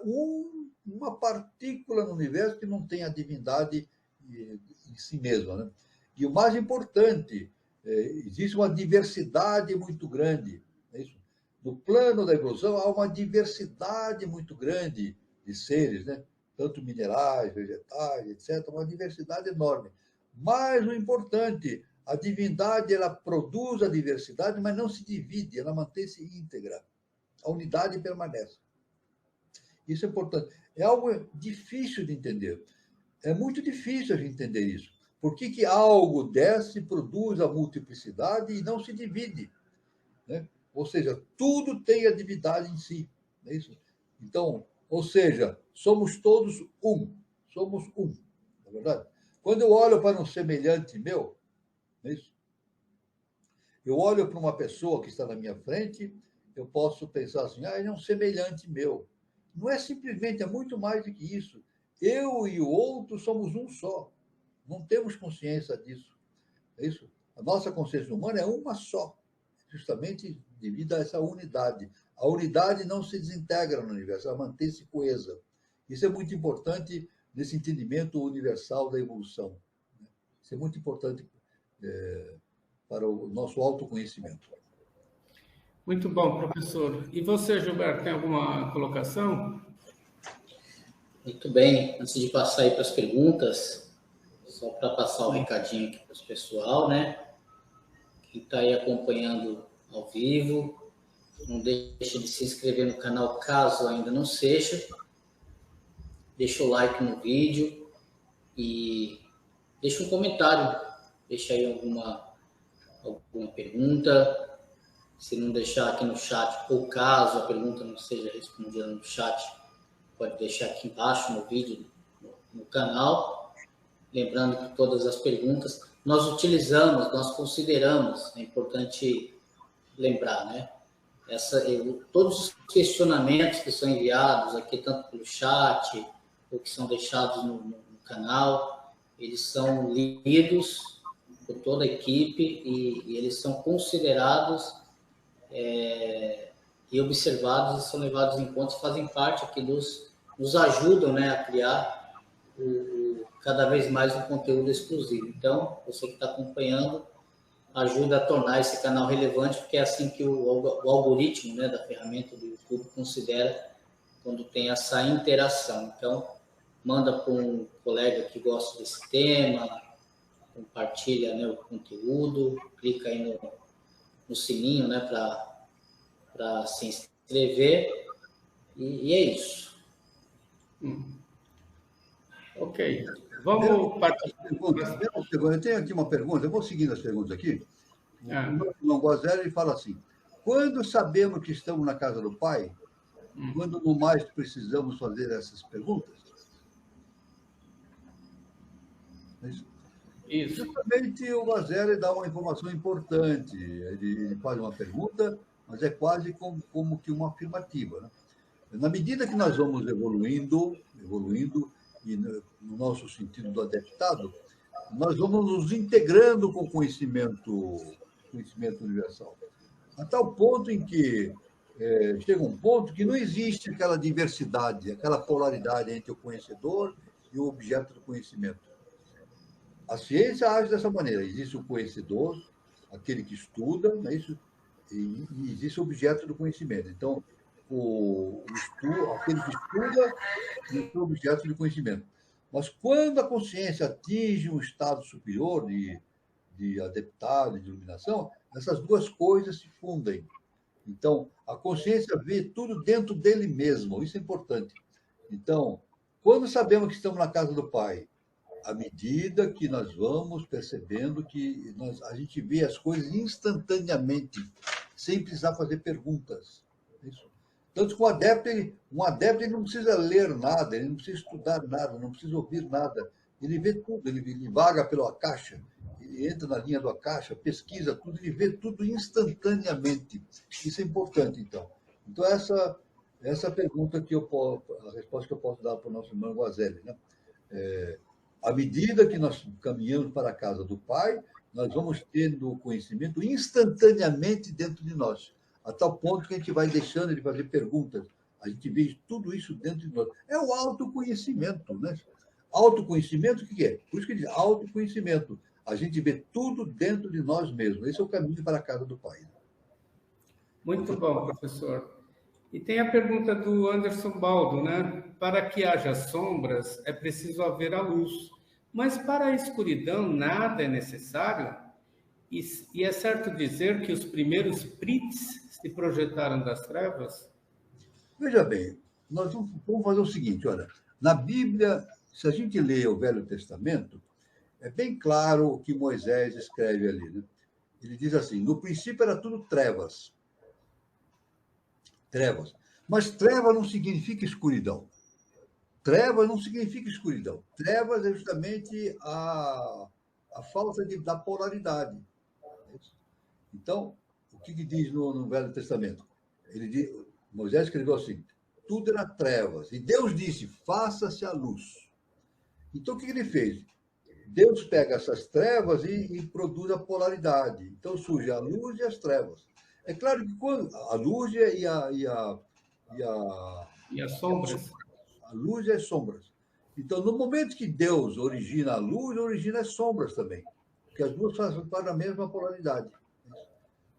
uma partícula no universo que não tenha a divindade em si mesma. Né? E o mais importante, existe uma diversidade muito grande. É isso? No plano da evolução, há uma diversidade muito grande de seres, né? Tanto minerais, vegetais, etc., uma diversidade enorme. Mas o importante, a divindade ela produz a diversidade, mas não se divide, ela mantém-se íntegra. A unidade permanece. Isso é importante. É algo difícil de entender. É muito difícil a gente entender isso. Por que algo desce, produz a multiplicidade e não se divide? Né? Ou seja, tudo tem a divindade em si. É isso? Então, ou seja, somos todos um. Somos um. Não é verdade? Quando eu olho para um semelhante meu, é isso? Eu olho para uma pessoa que está na minha frente, eu posso pensar assim, ele é um semelhante meu. Não é simplesmente, é muito mais do que isso. Eu e o outro somos um só. Não temos consciência disso. É isso? A nossa consciência humana é uma só, justamente devido a essa unidade. A unidade não se desintegra no universo, ela mantém-se coesa. Isso é muito importante nesse entendimento universal da evolução. Isso é muito importante para o nosso autoconhecimento. Muito bom, professor. E você, Gilberto, tem alguma colocação? Muito bem. Antes de passar aí para as perguntas, só para passar o recadinho aqui para o pessoal, né? Quem está aí acompanhando ao vivo, não deixe de se inscrever no canal caso ainda não seja. Deixa o like no vídeo e deixa um comentário. Deixa aí alguma pergunta. Se não deixar aqui no chat, ou caso a pergunta não seja respondida no chat, pode deixar aqui embaixo no vídeo, no canal. Lembrando que todas as perguntas nós utilizamos, nós consideramos, é importante lembrar, né? Todos os questionamentos que são enviados aqui, tanto pelo chat, ou que são deixados no canal, eles são lidos por toda a equipe e eles são considerados e observados e são levados em conta, fazem parte aqui nos ajudam, né, a criar cada vez mais um conteúdo exclusivo. Então, você que está acompanhando, ajuda a tornar esse canal relevante, porque é assim que o algoritmo, né, da ferramenta do YouTube considera quando tem essa interação. Então, manda para um colega que gosta desse tema, compartilha, né, o conteúdo, clica aí no sininho, né, para se inscrever, e é isso. Ok. Vamos partir. Eu tenho aqui uma pergunta, eu vou seguindo as perguntas aqui. O João Guazelli fala assim, quando sabemos que estamos na casa do Pai, quando no mais precisamos fazer essas perguntas? Isso. Justamente o Guazelli dá uma informação importante. Ele faz uma pergunta, mas é quase como que uma afirmativa. Né? Na medida que nós vamos evoluindo, e no nosso sentido do adaptado, nós vamos nos integrando com o conhecimento universal. A tal ponto em que chega um ponto que não existe aquela diversidade, aquela polaridade entre o conhecedor e o objeto do conhecimento. A ciência age dessa maneira. Existe o conhecedor, aquele que estuda, não é isso? E existe o objeto do conhecimento. Então, aquele que estuda e o objeto de conhecimento. Mas quando a consciência atinge um estado superior de adeptado, de iluminação, essas duas coisas se fundem. Então, a consciência vê tudo dentro dele mesmo, isso é importante. Então, quando sabemos que estamos na casa do Pai, à medida que nós vamos percebendo que a gente vê as coisas instantaneamente, sem precisar fazer perguntas. Isso. Tanto que um adepto ele não precisa ler nada, ele não precisa estudar nada, não precisa ouvir nada. Ele vê tudo, ele vaga pela caixa, ele entra na linha da caixa, pesquisa tudo, ele vê tudo instantaneamente. Isso é importante, então. Então, essa pergunta a resposta que eu posso dar para o nosso irmão Guazelli, né? À medida que nós caminhamos para a casa do Pai, nós vamos tendo o conhecimento instantaneamente dentro de nós, a tal ponto que a gente vai deixando de fazer perguntas. A gente vê tudo isso dentro de nós. É o autoconhecimento, né? Autoconhecimento, o que é? Por isso que ele diz autoconhecimento. A gente vê tudo dentro de nós mesmos. Esse é o caminho para a casa do Pai. Muito bom, professor. E tem a pergunta do Anderson Baldo, né? Para que haja sombras, é preciso haver a luz. Mas para a escuridão, nada é necessário? E é certo dizer que os primeiros prits se projetaram das trevas? Veja bem, nós vamos fazer o seguinte, olha, na Bíblia, se a gente lê o Velho Testamento, é bem claro o que Moisés escreve ali, né? Ele diz assim, no princípio era tudo trevas. Trevas. Mas treva não significa escuridão. Trevas não significa escuridão. Trevas é justamente a falta da polaridade. Então, o que diz no Velho Testamento? Moisés escreveu assim, tudo era trevas. E Deus disse, faça-se a luz. Então, o que ele fez? Deus pega essas trevas e produz a polaridade. Então, surge a luz e as trevas. É claro que quando a luz e as sombras. A luz e as sombras. Então, no momento que Deus origina a luz, origina as sombras também. Porque as duas fazem parte da mesma polaridade.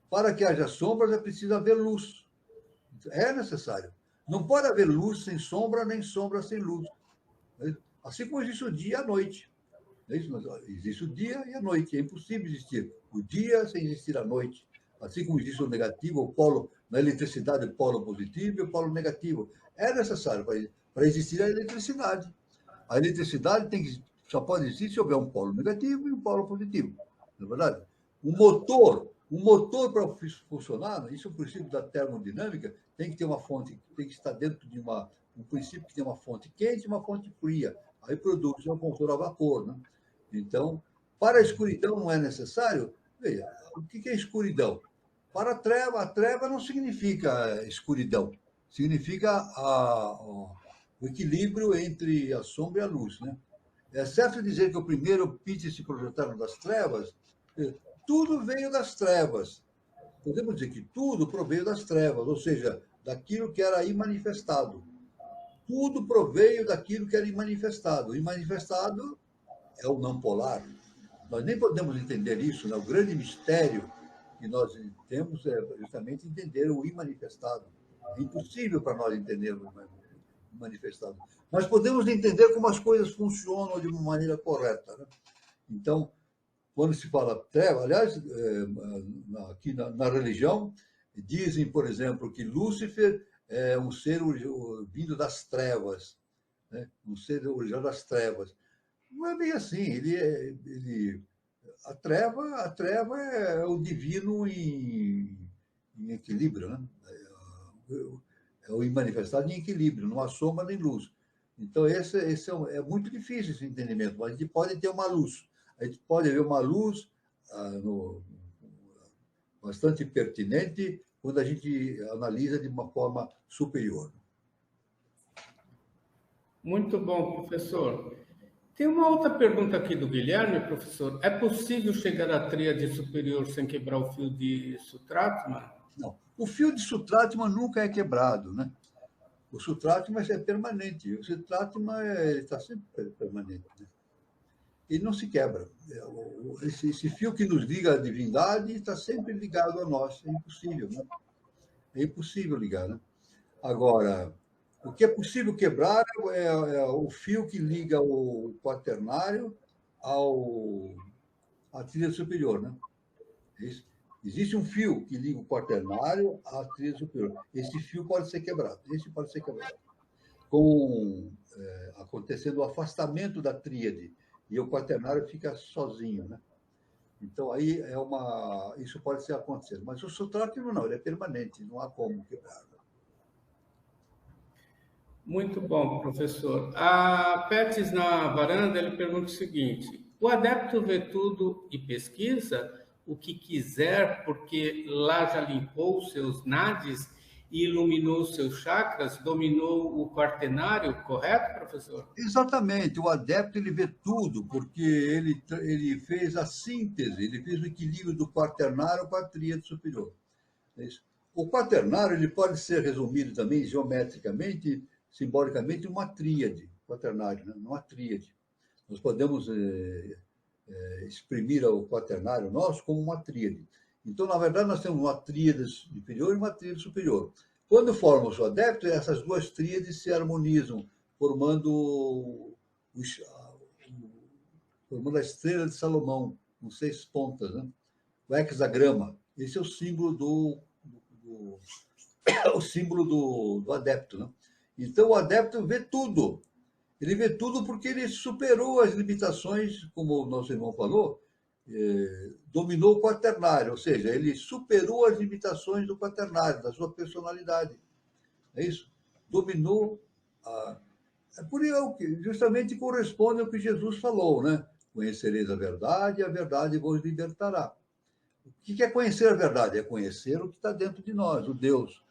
Para que haja sombras, é preciso haver luz. É necessário. Não pode haver luz sem sombra, nem sombra sem luz. Assim como existe o dia e a noite. Existe o dia e a noite. É impossível existir o dia sem existir a noite. Assim como existe o negativo, o polo, na eletricidade, o polo positivo e o polo negativo. É necessário para existir a eletricidade. A eletricidade só pode existir se houver um polo negativo e um polo positivo. Não é verdade? Um motor para funcionar, isso é o princípio da termodinâmica, tem que ter uma fonte, tem que estar dentro de um princípio que tem uma fonte quente e uma fonte fria. Aí produz um motor a vapor. Né? Então, para a escuridão não é necessário. Veja, o que é escuridão? Para a treva não significa escuridão, significa o equilíbrio entre a sombra e a luz. Né? É certo dizer que o primeiro pit se projetaram das trevas, tudo veio das trevas. Podemos dizer que tudo proveio das trevas, ou seja, daquilo que era imanifestado. Tudo proveio daquilo que era imanifestado. O imanifestado é o não polar. Nós nem podemos entender isso, né? O grande mistério que nós temos é justamente entender o imanifestado. É impossível para nós entendermos o manifestado. Nós podemos entender como as coisas funcionam de uma maneira correta. Né? Então, quando se fala treva, aliás, aqui na religião, dizem, por exemplo, que Lúcifer é um ser vindo das trevas, né? Um ser original das trevas. Não é bem assim. A treva é o divino em equilíbrio, né? É o manifestado em equilíbrio, não há sombra nem luz. Então, esse é muito difícil esse entendimento, mas a gente pode ter uma luz. A gente pode ver uma luz bastante pertinente quando a gente analisa de uma forma superior. Muito bom, professor. Tem uma outra pergunta aqui do Guilherme, professor. É possível chegar à tríade superior sem quebrar o fio de Sutratma? Não. O fio de Sutratma nunca é quebrado, né? O Sutratma é permanente. O Sutratma está sempre permanente. Né? Ele não se quebra. Esse fio que nos liga à divindade está sempre ligado a nós. É impossível, né? É impossível ligar, né? Agora, O que é possível quebrar é o fio que liga o quaternário à tríade superior, né? Existe um fio que liga o quaternário à tríade superior. Esse fio pode ser quebrado. Esse pode ser quebrado. Acontecendo o afastamento da tríade e o quaternário fica sozinho, né? Então, aí isso pode ser acontecendo. Mas o sutráqueo não, ele é permanente, não há como quebrar. Muito bom, professor. A Petis na varanda, ele pergunta o seguinte: o adepto vê tudo e pesquisa o que quiser, porque lá já limpou os seus nadis e iluminou os seus chakras, dominou o quaternário, correto, professor? Exatamente, o adepto ele vê tudo, porque ele fez a síntese, ele fez o equilíbrio do quaternário com a tríade superior. É isso. O quaternário ele pode ser resumido também geometricamente, simbolicamente, em uma tríade, quaternário, né? Uma tríade. Nós podemos exprimir o quaternário nosso como uma tríade. Então, na verdade, nós temos uma tríade inferior e uma tríade superior. Quando formamos o adepto, essas duas tríades se harmonizam, formando a estrela de Salomão, com 6 pontas, né? O hexagrama. Esse é o símbolo do adepto, né? Então, o adepto vê tudo. Ele vê tudo porque ele superou as limitações, como o nosso irmão falou, dominou o quaternário, ou seja, ele superou as limitações do quaternário, da sua personalidade. É isso? Dominou É por isso que justamente corresponde ao que Jesus falou, né? Conhecereis a verdade vos libertará. O que é conhecer a verdade? É conhecer o que está dentro de nós, o Deus.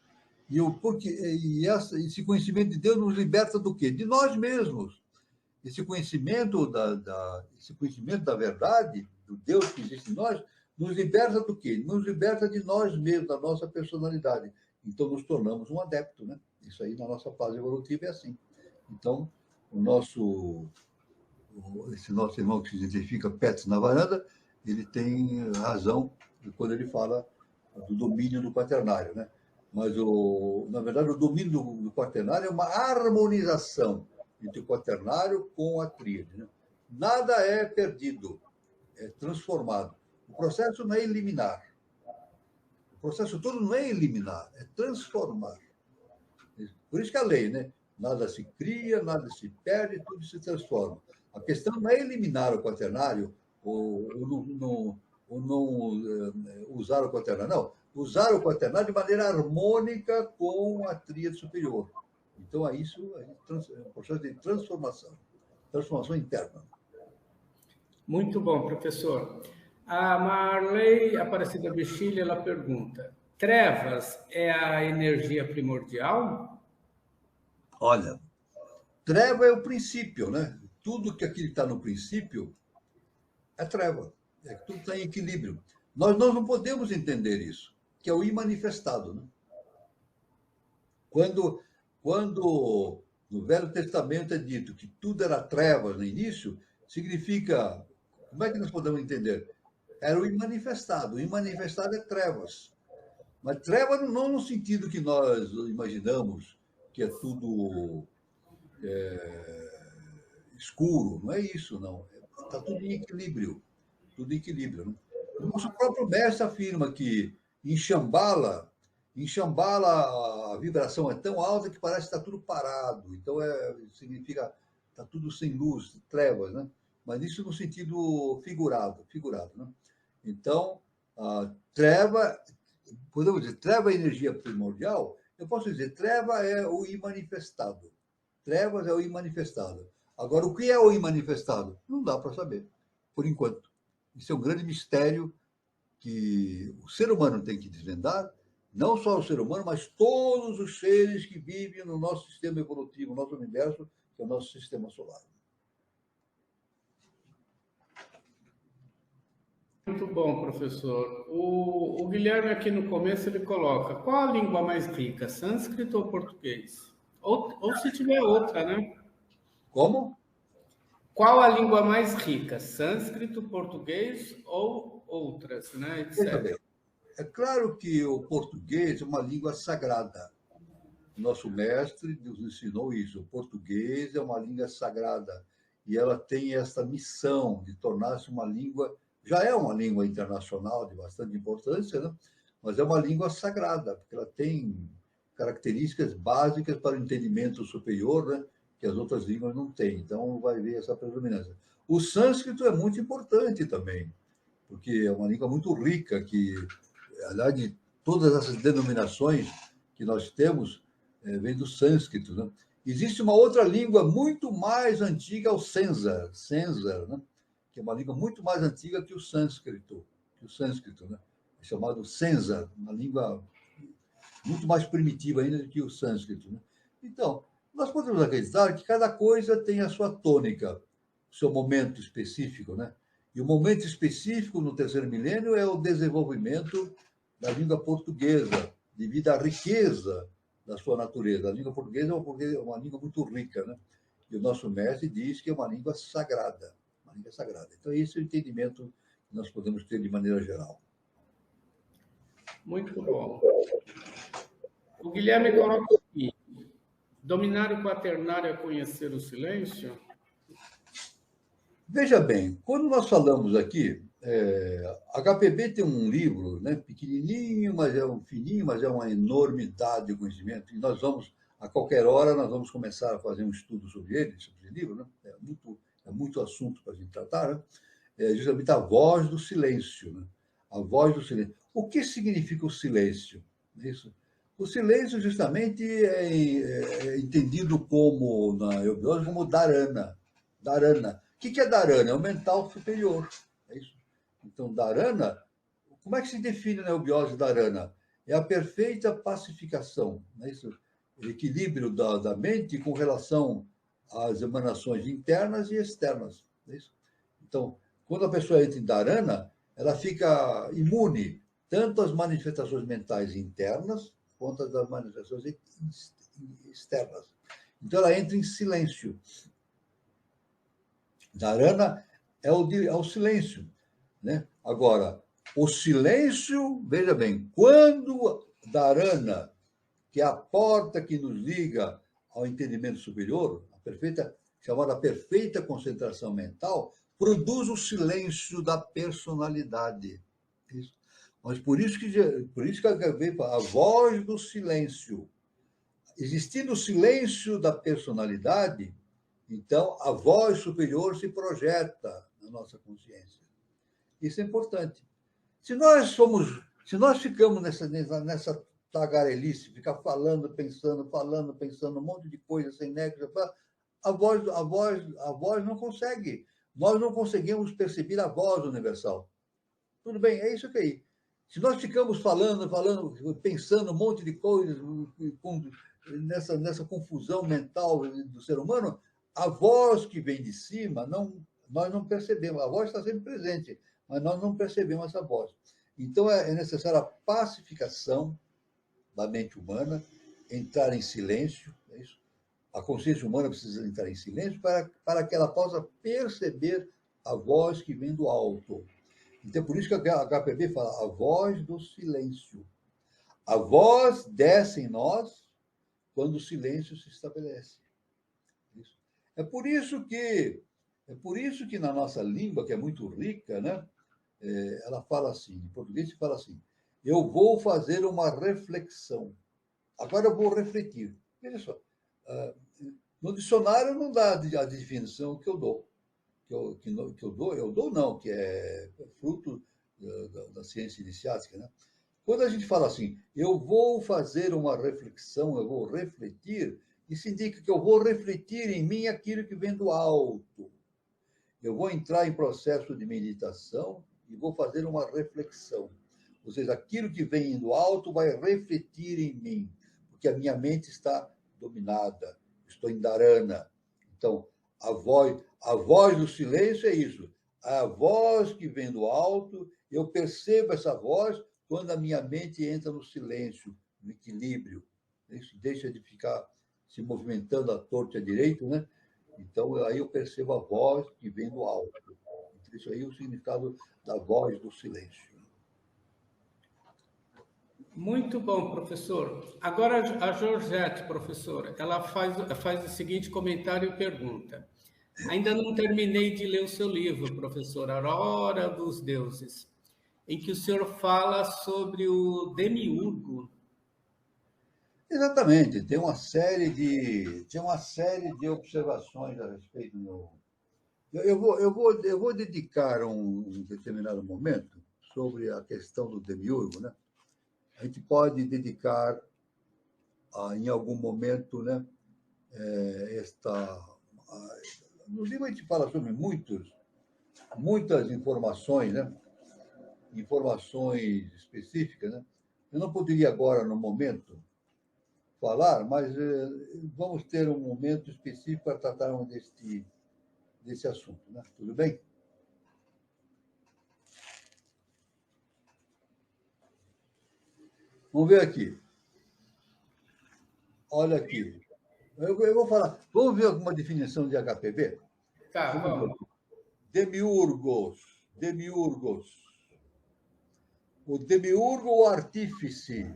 Esse conhecimento de Deus nos liberta do quê? De nós mesmos. Esse conhecimento da verdade, do Deus que existe em nós, nos liberta do quê? Nos liberta de nós mesmos, da nossa personalidade. Então, nos tornamos um adepto, né? Isso aí, na nossa fase evolutiva, é assim. Então, esse nosso irmão que se identifica Pets na varanda, ele tem razão quando ele fala do domínio do quaternário, né? Mas, na verdade, o domínio do quaternário é uma harmonização entre o quaternário com a tríade, né? Nada é perdido, é transformado. O processo não é eliminar. O processo todo não é eliminar, é transformar. Por isso que a lei, né? Nada se cria, nada se perde, tudo se transforma. A questão não é eliminar o quaternário ou não usar o quaternário, não. Usar o quaternário de maneira harmônica com a tríade superior. Então, isso é um processo de transformação interna. Muito bom, professor. A Marley Aparecida Bexilha, ela pergunta: trevas é a energia primordial? Olha, treva é o princípio, né? Tudo que aquilo está no princípio é treva. Tudo está em equilíbrio. Nós não podemos entender isso, que é o imanifestado, né? Quando no Velho Testamento é dito que tudo era trevas no início, significa... Como é que nós podemos entender? Era o imanifestado. O imanifestado é trevas. Mas treva não no sentido que nós imaginamos, que é tudo escuro. Não é isso, não. Está tudo em equilíbrio. Tudo em equilíbrio. Né? O nosso próprio mestre afirma que em Shambhala a vibração é tão alta que parece que está tudo parado. Então, significa está tudo sem luz, trevas, né? Mas isso no sentido figurado, né? Então, a treva, podemos dizer, treva é energia primordial, eu posso dizer, treva é o imanifestado. Trevas é o imanifestado. Agora, o que é o imanifestado? Não dá para saber, por enquanto. Isso é um grande mistério que o ser humano tem que desvendar, não só o ser humano, mas todos os seres que vivem no nosso sistema evolutivo, no nosso universo, que é o nosso sistema solar. Muito bom, professor. O Guilherme aqui no começo ele coloca: qual a língua mais rica, sânscrito ou português? Ou se tiver outra, né? Como? Qual a língua mais rica, sânscrito, português ou outras, né? Veja bem, é claro que o português é uma língua sagrada. nosso mestre nos ensinou isso. O português é uma língua sagrada e ela tem essa missão de tornar-se uma língua, já é uma língua internacional de bastante importância, né? Mas é uma língua sagrada, porque ela tem características básicas para o entendimento superior, né? Que as outras línguas não têm. Então, vai ver essa predominância. O sânscrito é muito importante também, porque é uma língua muito rica, que, aliás, de todas essas denominações que nós temos, vem do sânscrito, né? Existe uma outra língua muito mais antiga, o Senzar, né? Que é uma língua muito mais antiga que o sânscrito, né? É chamado Senzar, uma língua muito mais primitiva ainda do que o sânscrito, né? Então, nós podemos acreditar que cada coisa tem a sua tônica, o seu momento específico, né? E o momento específico no terceiro milênio é o desenvolvimento da língua portuguesa, devido à riqueza da sua natureza. A língua portuguesa é uma língua muito rica, né? E o nosso mestre diz que é uma língua sagrada, uma língua sagrada. Então, esse é o entendimento que nós podemos ter de maneira geral. Muito bom. O Guilherme coloca aqui: dominar o quaternário é conhecer o silêncio? Veja bem, quando nós falamos aqui, HPB tem um livro, né, pequenininho, mas é um fininho, mas é uma enormidade de conhecimento, e nós vamos, a qualquer hora, nós vamos começar a fazer um estudo sobre ele, sobre esse livro, né? É muito assunto para a gente tratar, né? É justamente a voz do silêncio, né? A voz do silêncio. O que significa o silêncio? Isso. O silêncio, justamente, é entendido como, na eubiose, como dharana. Dharana. O que é dharana? É o mental superior. É isso. Então, dharana, como é que se define na eubiose dharana? É a perfeita pacificação, não é isso? O equilíbrio da mente com relação às emanações internas e externas. Não é isso? Então, quando a pessoa entra em dharana, ela fica imune tanto às manifestações mentais internas quanto às manifestações externas. Então, ela entra em silêncio. Dharana é o silêncio, né? Agora, o silêncio, veja bem, quando Dharana, que é a porta que nos liga ao entendimento superior, chamada perfeita concentração mental, produz o silêncio da personalidade. Isso. Mas por isso que a voz do silêncio. Existindo o silêncio da personalidade, então a voz superior se projeta na nossa consciência. Isso é importante. Se nós ficamos nessa tagarelice, ficar falando, pensando, um monte de coisa sem nexo, a voz não consegue. Nós não conseguimos perceber a voz universal. Tudo bem, é isso que aí. Se nós ficamos falando, pensando um monte de coisas, nessa confusão mental do ser humano, a voz que vem de cima, nós não percebemos. A voz está sempre presente, mas nós não percebemos essa voz. Então, é necessária a pacificação da mente humana, entrar em silêncio, é isso? A consciência humana precisa entrar em silêncio para que ela possa perceber a voz que vem do alto. Então, por isso que a HPB fala a voz do silêncio. A voz desce em nós quando o silêncio se estabelece. Isso. É por isso que na nossa língua, que é muito rica, né, ela fala assim, em português se fala assim: eu vou fazer uma reflexão. Agora eu vou refletir. Veja só, no dicionário não dá a definição que eu dou. Que é fruto da ciência iniciática, né? Quando a gente fala assim, eu vou fazer uma reflexão, eu vou refletir, isso indica que eu vou refletir em mim aquilo que vem do alto. Eu vou entrar em processo de meditação e vou fazer uma reflexão. Ou seja, aquilo que vem do alto vai refletir em mim, porque a minha mente está dominada, estou em dharana. Então, a voz do silêncio é isso. A voz que vem do alto, eu percebo essa voz quando a minha mente entra no silêncio, no equilíbrio. Isso deixa de ficar se movimentando à torta e à direita, né? Então, aí eu percebo a voz que vem do alto. Então, isso aí é o significado da voz do silêncio. Muito bom, professor. Agora, a Georgette, professora, ela faz o seguinte comentário e pergunta. Ainda não terminei de ler o seu livro, professor, Aurora dos Deuses, em que o senhor fala sobre o demiurgo. Exatamente, tem uma série de observações a respeito do. Eu vou dedicar um determinado momento sobre a questão do demiurgo, né? A gente pode dedicar em algum momento, né, esta. No livro a gente fala sobre muitas informações, né? Informações específicas, né? Eu não poderia agora, no momento, falar, mas vamos ter um momento específico para tratar desse assunto, né? Tudo bem? Vamos ver aqui. Olha aqui. Eu vou falar. Vamos ver alguma definição de HPV? Tá, vamos. Demiurgos. Demiurgos. O demiurgo, o artífice,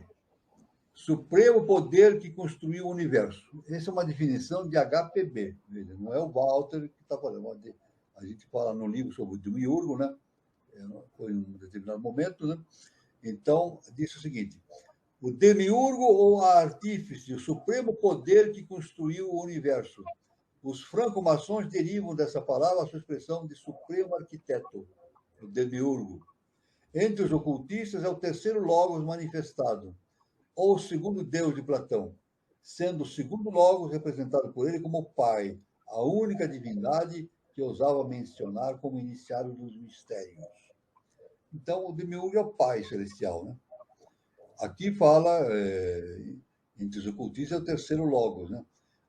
supremo poder que construiu o universo. Essa é uma definição de HPB. Não é o Walter que está falando. A gente fala no livro sobre o demiurgo, né? Foi em um determinado momento, né? Então, diz o seguinte: o demiurgo ou artífice, o supremo poder que construiu o universo. Os franco-maçons derivam dessa palavra a sua expressão de supremo arquiteto, o demiurgo. Entre os ocultistas é o terceiro logos manifestado, ou o segundo Deus de Platão, sendo o segundo logos representado por ele como Pai, a única divindade que ousava mencionar como iniciário dos mistérios. Então, o demiurgo é o Pai celestial, né? Aqui fala, entre os ocultistas, é o terceiro logos, né?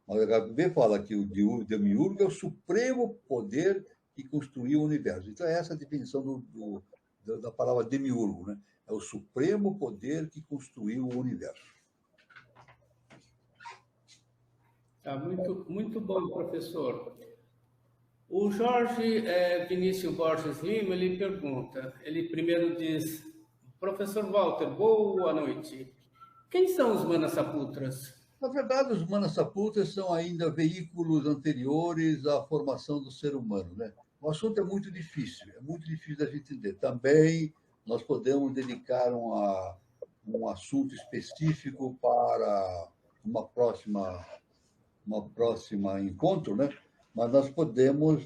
Mas o HPV fala que o demiurgo é o supremo poder que construiu o universo. Então, é essa a definição da palavra demiurgo, né? É o supremo poder que construiu o universo. Tá, muito bom, professor. O Jorge Vinícius Borges Lima, ele pergunta, ele primeiro diz, professor Walter, boa noite. Quem são os Manasaputras? Na verdade, os Manasaputras são ainda veículos anteriores à formação do ser humano, né? O assunto é muito difícil da gente entender. Também nós podemos dedicar um assunto específico para uma próxima encontro, né? Mas nós podemos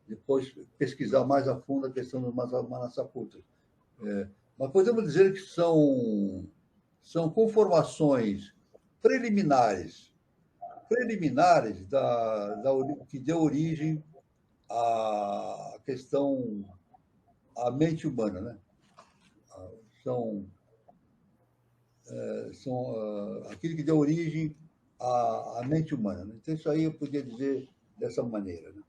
depois pesquisar mais a fundo a questão dos Manasaputras. Mas podemos dizer que são conformações preliminares que deu origem à questão, à mente humana, né? São aquilo que deu origem à mente humana, né? Então, isso aí eu podia dizer dessa maneira, né?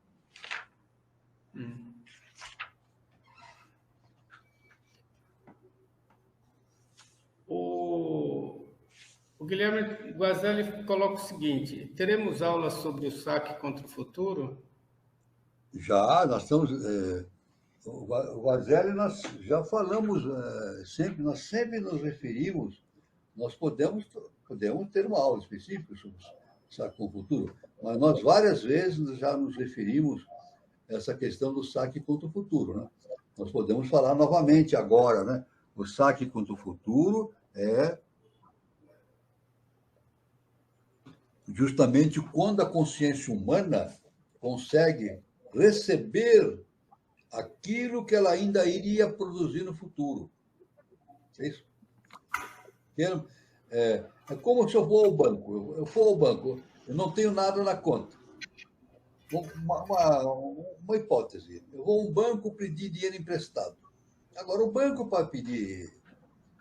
O Guilherme Guazelli coloca o seguinte: teremos aulas sobre o saque contra o futuro? Já, nós estamos. O Guazelli, nós já falamos sempre, nós sempre nos referimos, nós podemos ter uma aula específica sobre o saque contra o futuro, mas nós várias vezes já nos referimos a essa questão do saque contra o futuro, né? Nós podemos falar novamente agora, né? O saque contra o futuro é justamente quando a consciência humana consegue receber aquilo que ela ainda iria produzir no futuro. É isso? É como se eu vou ao banco. Eu for ao banco, eu não tenho nada na conta. Uma hipótese. Eu vou a um banco pedir dinheiro emprestado. Agora, o banco para pedir...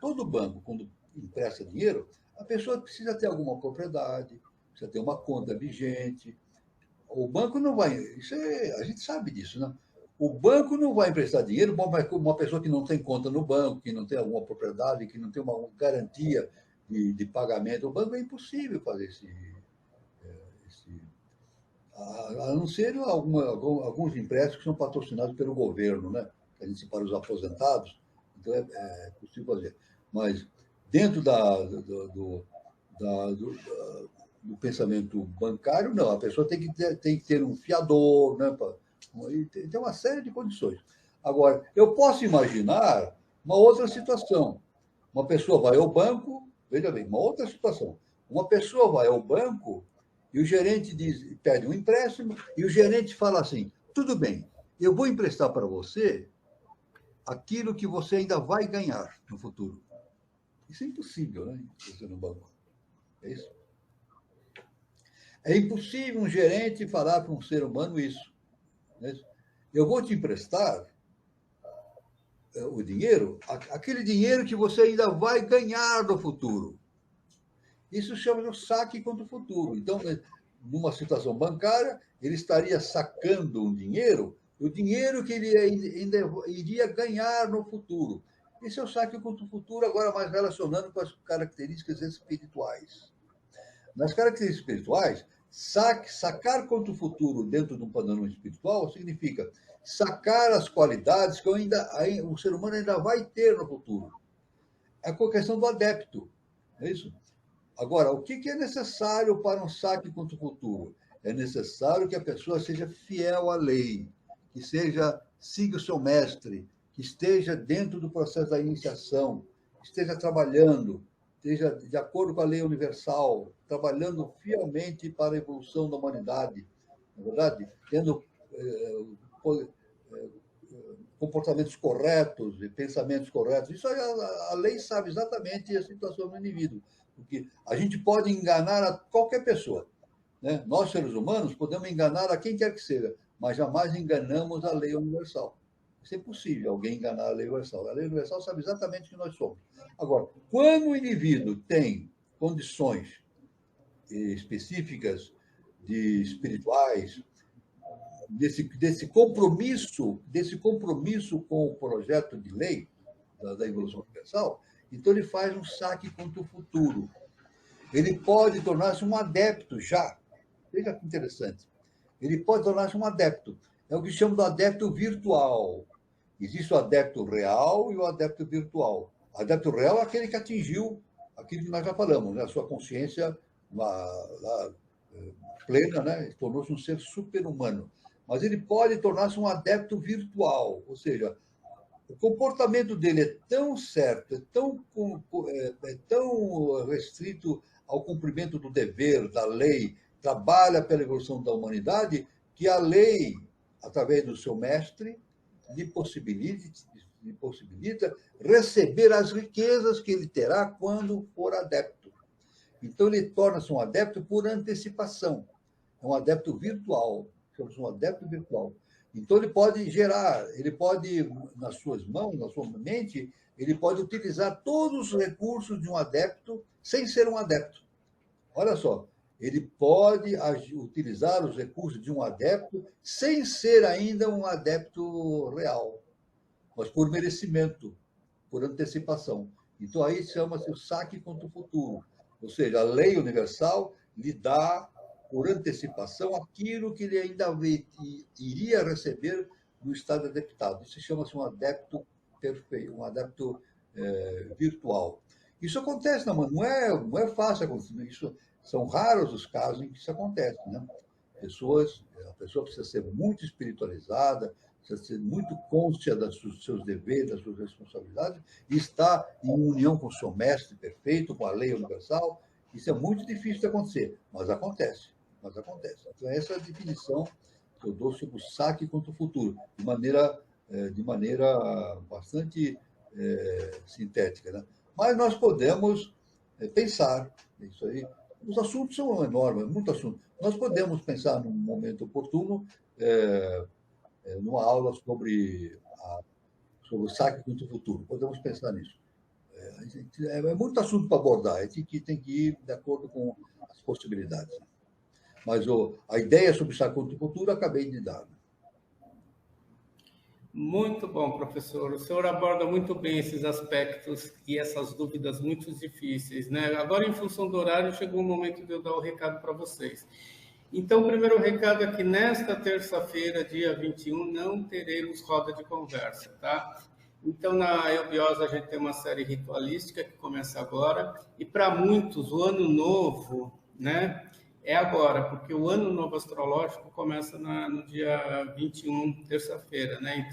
Todo banco, quando empresta dinheiro, a pessoa precisa ter alguma propriedade, precisa ter uma conta vigente. O banco não vai... a gente sabe disso, né? O banco não vai emprestar dinheiro para uma pessoa que não tem conta no banco, que não tem alguma propriedade, que não tem uma garantia de pagamento. O banco é impossível fazer a não ser alguns empréstimos que são patrocinados pelo governo, né? A gente para os aposentados, então é possível fazer. Mas dentro do pensamento bancário, não. A pessoa tem que ter um fiador, né? Tem uma série de condições. Agora, eu posso imaginar uma outra situação. Uma pessoa vai ao banco, veja bem, uma outra situação. Uma pessoa vai ao banco e o gerente pede um empréstimo e o gerente fala assim: tudo bem, eu vou emprestar para você aquilo que você ainda vai ganhar no futuro. Isso é impossível, né? Você no banco. É isso? É impossível um gerente falar para um ser humano isso. Né? Eu vou te emprestar o dinheiro, aquele dinheiro que você ainda vai ganhar no futuro. Isso chama de saque contra o futuro. Então, numa situação bancária, ele estaria sacando um dinheiro, o dinheiro que ele ainda iria ganhar no futuro. Esse é o saque contra o futuro, agora mais relacionando com as características espirituais. Nas características espirituais, sacar contra o futuro dentro de um panorama espiritual significa sacar as qualidades que o ser humano ainda vai ter no futuro. É a questão do adepto, não é isso? Agora, o que é necessário para um saque contra o futuro? É necessário que a pessoa seja fiel à lei, que siga o seu mestre, que esteja dentro do processo da iniciação, que esteja trabalhando, esteja de acordo com a lei universal, trabalhando fielmente para a evolução da humanidade, na verdade, tendo comportamentos corretos e pensamentos corretos. Isso a lei sabe exatamente a situação do indivíduo, porque a gente pode enganar a qualquer pessoa, né? Nós, seres humanos, podemos enganar a quem quer que seja, mas jamais enganamos a lei universal. Isso é impossível, alguém enganar a lei universal. A lei universal sabe exatamente o que nós somos. Agora, quando o indivíduo tem condições específicas espirituais, desse compromisso com o projeto de lei da evolução universal, então ele faz um saque contra o futuro. Ele pode tornar-se um adepto já. Veja que interessante. Ele pode tornar-se um adepto. É o que chamam do adepto virtual. Existe o adepto real e o adepto virtual. O adepto real é aquele que atingiu aquilo que nós já falamos, né? A sua consciência plena, né? Tornou-se um ser super-humano. Mas ele pode tornar-se um adepto virtual, ou seja, o comportamento dele é tão certo, é tão restrito ao cumprimento do dever, da lei, trabalha pela evolução da humanidade, que a lei, através do seu mestre, lhe possibilita receber as riquezas que ele terá quando for adepto. Então, ele torna-se um adepto por antecipação. É um adepto virtual. Chama-se um adepto virtual. Então, ele pode, nas suas mãos, na sua mente, ele pode utilizar todos os recursos de um adepto sem ser um adepto. Olha só, ele pode utilizar os recursos de um adepto sem ser ainda um adepto real, mas por merecimento, por antecipação. Então, aí chama-se o saque contra o futuro. Ou seja, a lei universal lhe dá, por antecipação, aquilo que ele ainda iria receber no estado adeptado. Isso chama-se um adepto perfeito, um adepto virtual. Isso acontece, não é fácil acontecer. Isso, são raros os casos em que isso acontece, né? A pessoa precisa ser muito espiritualizada, precisa ser muito consciente dos seus deveres, das suas responsabilidades, e estar em união com o seu mestre perfeito, com a lei universal. Isso é muito difícil de acontecer, mas acontece. Então, essa é a definição que eu dou sobre o saque contra o futuro, de maneira bastante sintética, né? Mas nós podemos pensar isso aí. Os assuntos são enormes, muito assunto. Nós podemos pensar num momento oportuno, numa aula sobre o saque contra o futuro. Podemos pensar nisso. É muito assunto para abordar, a gente tem que ir de acordo com as possibilidades. Mas a ideia sobre o saque contra o futuro eu acabei de dar. Muito bom, professor. O senhor aborda muito bem esses aspectos e essas dúvidas muito difíceis, né? Agora, em função do horário, chegou o momento de eu dar o recado para vocês. Então, o primeiro recado é que nesta terça-feira, dia 21, não teremos roda de conversa, tá? Então, na Eubiosa, a gente tem uma série ritualística que começa agora, e para muitos, o ano novo, né, é agora, porque o ano novo astrológico começa no dia 21, terça-feira, né,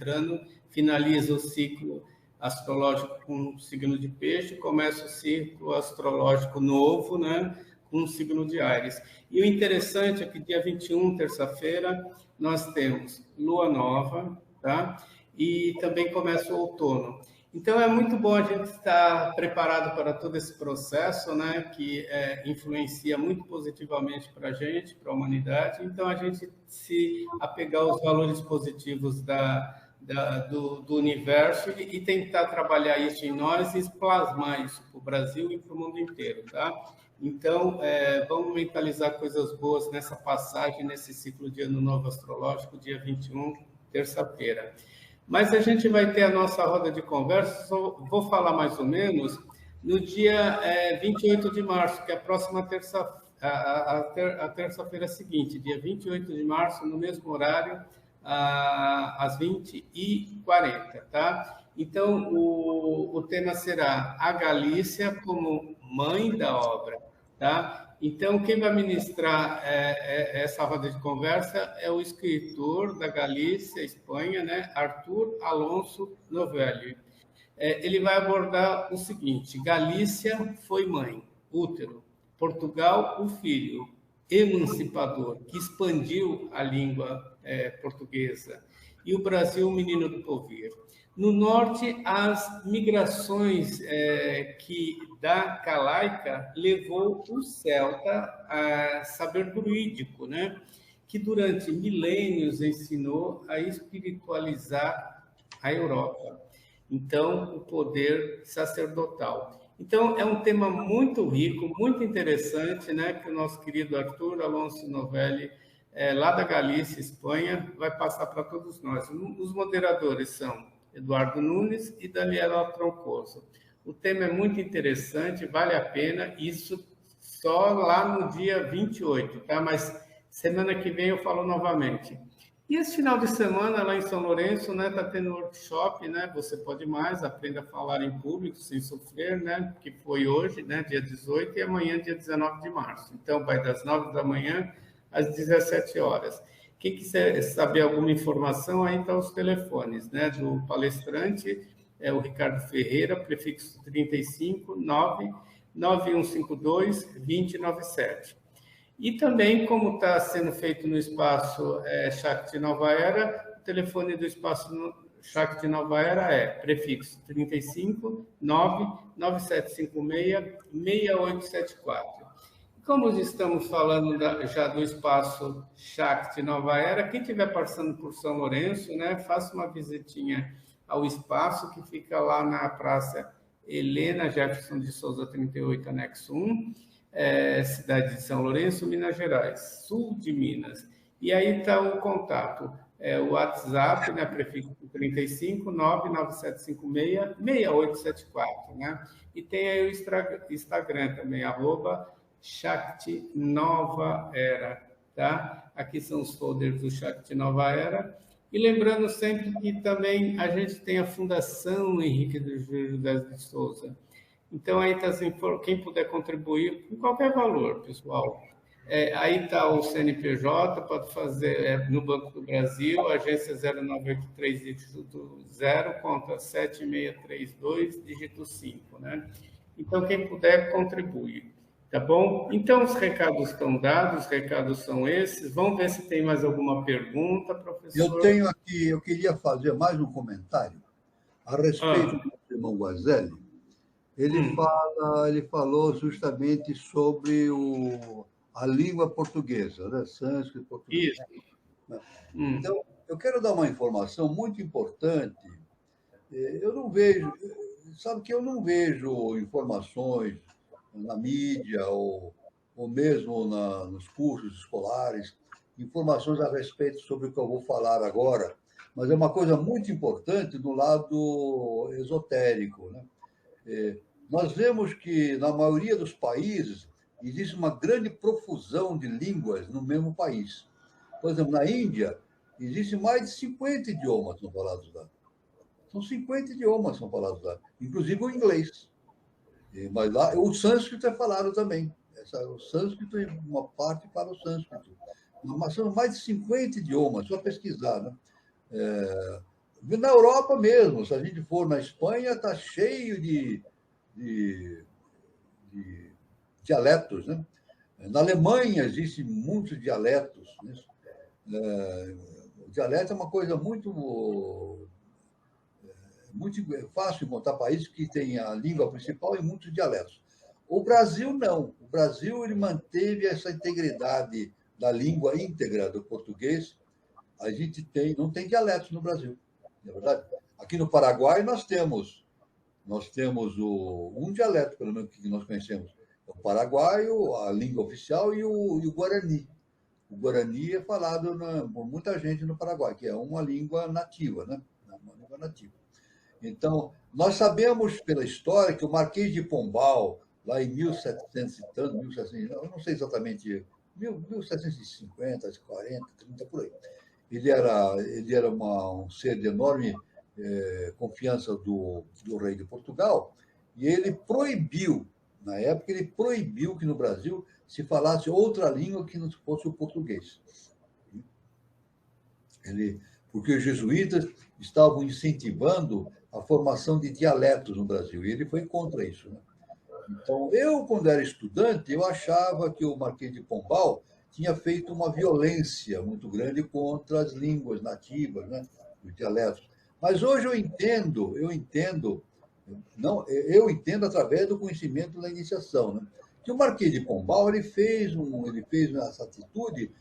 finaliza o ciclo astrológico com o signo de Peixe, começa o ciclo astrológico novo, né, com o signo de Áries. E o interessante é que dia 21, terça-feira, nós temos lua nova, tá? E também começa o outono. Então, é muito bom a gente estar preparado para todo esse processo, né, que influencia muito positivamente para a gente, para a humanidade. Então, a gente se apegar aos valores positivos do universo e tentar trabalhar isso em nós e plasmar isso para o Brasil e para o mundo inteiro, tá? Então, vamos mentalizar coisas boas nessa passagem, nesse ciclo de Ano Novo Astrológico, dia 21, terça-feira. Mas a gente vai ter a nossa roda de conversa, só vou falar mais ou menos, no dia 28 de março, que é a próxima a terça-feira seguinte, dia 28 de março, no mesmo horário, às 20h40, tá? Então, o tema será a Galícia como mãe da obra, tá? Então, quem vai ministrar essa roda de conversa é o escritor da Galícia, Espanha, né? Arthur Alonso Novelli. Ele vai abordar o seguinte: Galícia foi mãe, útero; Portugal, o filho, emancipador, que expandiu a língua portuguesa; e o Brasil, o menino do porvir. No norte, as migrações que da Calaica levou o celta a saber druídico, né? Que durante milênios ensinou a espiritualizar a Europa. Então, o poder sacerdotal. Então, é um tema muito rico, muito interessante, né? Que o nosso querido Arthur Alonso Novelli, lá da Galícia, Espanha, vai passar para todos nós. Os moderadores são Eduardo Nunes e Daniela Troncoso. O tema é muito interessante, vale a pena, isso só lá no dia 28, tá? Mas semana que vem eu falo novamente. E esse final de semana, lá em São Lourenço, né, tá tendo workshop, né? Você pode mais, aprenda a falar em público sem sofrer, né? Que foi hoje, né, dia 18, e amanhã, dia 19 de março. Então, vai das 9 da manhã às 17 horas. Quem quiser saber alguma informação, aí estão os telefones, né? Do palestrante, é o Ricardo Ferreira, prefixo 35 99152 2097. E também, como está sendo feito no espaço Shakti Nova Era, o telefone do espaço Shakti Nova Era é prefixo 35 99756 6874. Como estamos falando já do espaço Shakti Nova Era, quem estiver passando por São Lourenço, né, faça uma visitinha ao espaço que fica lá na Praça Helena Jefferson de Souza 38, anexo 1, cidade de São Lourenço, Minas Gerais, sul de Minas. E aí está o contato, o WhatsApp, né, prefixo 35 99756 6874, né? E tem aí o Instagram também, @Shakti Nova Era, tá? Aqui são os folders do Shakti Nova Era. E lembrando sempre que também a gente tem a Fundação Henrique de Souza. Então, aí está quem puder contribuir com qualquer valor, pessoal. Aí está o CNPJ, pode fazer no Banco do Brasil, agência 0983, dígito 0, conta 7632, dígito 5, né? Então, quem puder, contribui. Tá bom? Então, os recados estão dados, os recados são esses. Vamos ver se tem mais alguma pergunta, professor. Eu tenho aqui, eu queria fazer mais um comentário a respeito do irmão Guazelli. Ele falou justamente sobre a língua portuguesa, né? Sânscrito português. Isso. Então, eu quero dar uma informação muito importante. Eu não vejo, sabe que eu não vejo informações na mídia ou mesmo nos cursos escolares, informações a respeito sobre o que eu vou falar agora, mas é uma coisa muito importante do lado esotérico, né? Nós vemos que, na maioria dos países, existe uma grande profusão de línguas no mesmo país. Por exemplo, na Índia, existem mais de 50 idiomas no falados lá. São 50 idiomas que são falados lá, inclusive o inglês. Mas lá, o sânscrito é falado também. O sânscrito, uma parte para o sânscrito. Mas são mais de 50 idiomas, só pesquisar, né? Na Europa mesmo, se a gente for na Espanha, está cheio de dialetos, né? Na Alemanha existem muitos dialetos. Né? O dialeto é uma coisa muito fácil de montar países que tem a língua principal e muitos dialetos. O Brasil não. O Brasil ele manteve essa integridade da língua íntegra do português. A gente não tem dialetos no Brasil, não é verdade? Aqui no Paraguai nós temos um dialeto, pelo menos que nós conhecemos, o paraguaio, a língua oficial e o guarani. O guarani é falado por muita gente no Paraguai, que é uma língua nativa, né? Uma língua nativa. Então, nós sabemos pela história que o Marquês de Pombal, lá em 1700 e tanto, 1700, eu não sei exatamente, 1750, 40, 30, por aí. Ele era um ser de enorme confiança do rei de Portugal, e ele proibiu, na época, ele proibiu que no Brasil se falasse outra língua que não fosse o português. Porque os jesuítas estavam incentivando a formação de dialetos no Brasil, e ele foi contra isso. Né? Então, quando era estudante, eu achava que o Marquês de Pombal tinha feito uma violência muito grande contra as línguas nativas, né? Os dialetos. Mas hoje eu entendo através do conhecimento da iniciação, né? Que o Marquês de Pombal ele fez essa atitude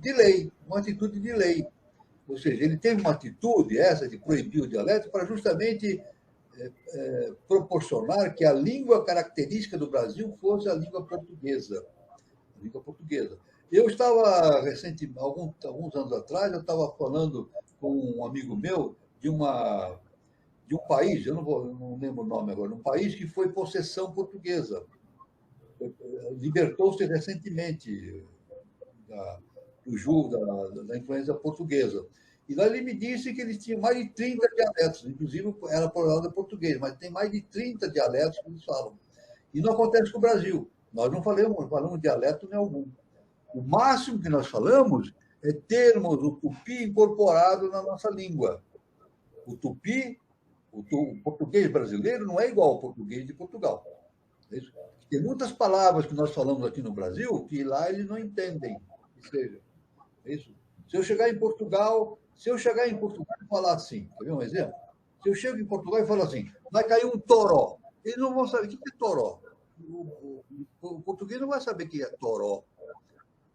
de lei, uma atitude de lei. Ou seja, ele teve uma atitude, essa de proibir o dialeto, para justamente proporcionar que a língua característica do Brasil fosse a língua portuguesa. A língua portuguesa. Eu estava, alguns anos atrás, eu estava falando com um amigo meu de um país, eu não lembro o nome agora, um país que foi possessão portuguesa. Libertou-se recentemente da influência portuguesa. E lá ele me disse que eles tinham mais de 30 dialetos, inclusive era falado português, mas tem mais de 30 dialetos que eles falam. E não acontece com o Brasil. Nós não falamos dialeto nenhum. O máximo que nós falamos é termos o tupi incorporado na nossa língua. O tupi, o português brasileiro não é igual ao português de Portugal. Tem muitas palavras que nós falamos aqui no Brasil que lá eles não entendem. Ou seja, isso. Se eu chegar em Portugal e falar assim, quer ver um exemplo? Se eu chego em Portugal e falo assim, vai cair um toró. Eles não vão saber o que é toró. O português não vai saber o que é toró.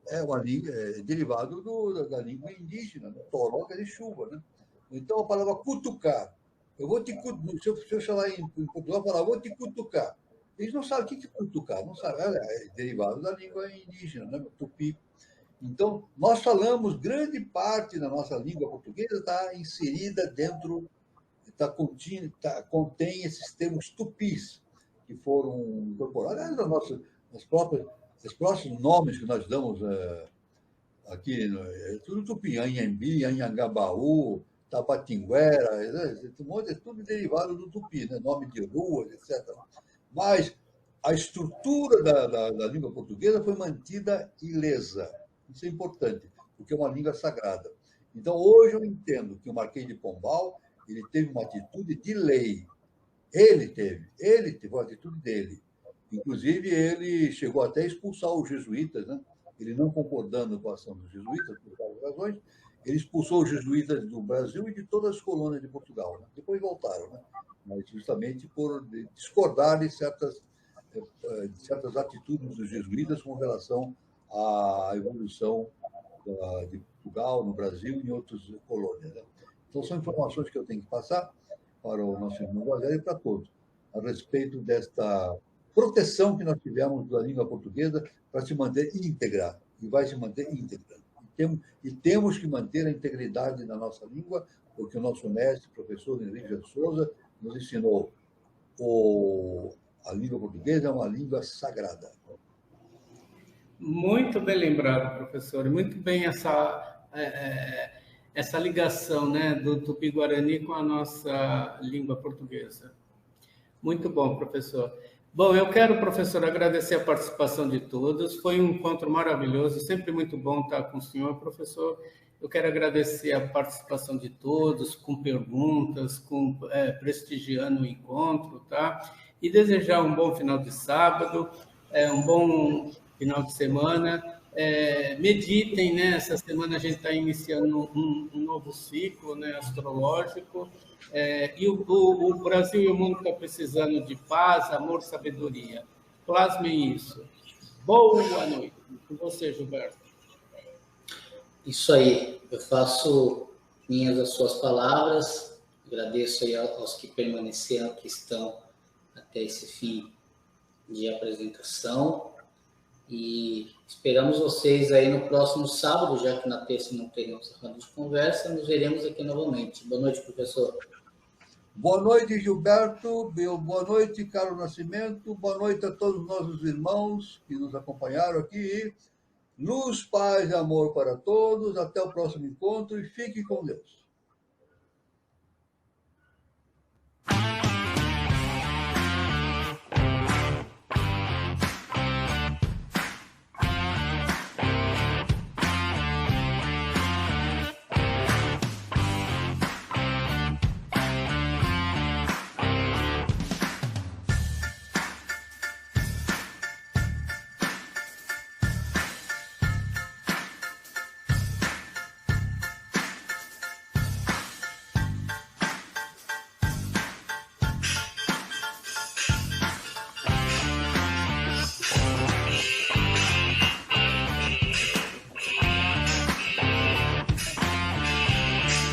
É derivado da língua indígena, né? Toró quer dizer chuva, né? Então a palavra cutucar. Se eu chamar em Portugal, eu falar, vou te cutucar. Eles não sabem o que é cutucar, não sabem. É derivado da língua indígena, né? Tupi. Então, nós falamos, grande parte da nossa língua portuguesa está inserida dentro, contém esses termos tupis, que foram incorporados. Os próximos nomes que nós damos aqui, é tudo tupi, Anhembi, Anhangabaú, Tabatinguera, é tudo derivado do tupi, né? Nome de ruas, etc. Mas a estrutura da língua portuguesa foi mantida ilesa. Isso é importante, porque é uma língua sagrada. Então, hoje eu entendo que o Marquês de Pombal ele teve uma atitude de lei. Ele teve uma atitude dele. Inclusive, ele chegou até a expulsar os jesuítas, né? Ele não concordando com a ação dos jesuítas, por várias razões, ele expulsou os jesuítas do Brasil e de todas as colônias de Portugal. Né? Depois voltaram, né? Mas justamente por discordar de certas atitudes dos jesuítas com relação à evolução de Portugal, no Brasil e em outras colônias. Né? Então, são informações que eu tenho que passar para o nosso irmão Valério e para todos, a respeito desta proteção que nós tivemos da língua portuguesa para se manter íntegra, e vai se manter íntegra. E temos que manter a integridade da nossa língua, porque o nosso mestre, professor Henrique de Souza, nos ensinou a língua portuguesa é uma língua sagrada. Muito bem lembrado, professor. Muito bem essa ligação, né, do Tupi-Guarani com a nossa língua portuguesa. Muito bom, professor. Bom, eu quero, professor, agradecer a participação de todos. Foi um encontro maravilhoso, sempre muito bom estar com o senhor, professor. Eu quero agradecer a participação de todos, com perguntas, prestigiando o encontro, tá? E desejar um bom final de sábado, um bom final de semana. Meditem, né? Essa semana a gente está iniciando um novo ciclo, né, astrológico, e o Brasil e o mundo estão precisando de paz, amor, sabedoria. Plasmem isso. Boa noite. Com você, Gilberto. Isso aí, eu faço minhas as suas palavras, agradeço aí aos que permaneceram, que estão até esse fim de apresentação, e esperamos vocês aí no próximo sábado, já que na terça não teremos a roda de conversa, nos veremos aqui novamente. Boa noite, professor. Boa noite, Gilberto. Boa noite, Carlos Nascimento. Boa noite a todos os nossos irmãos que nos acompanharam aqui. Luz, paz e amor para todos. Até o próximo encontro e fique com Deus.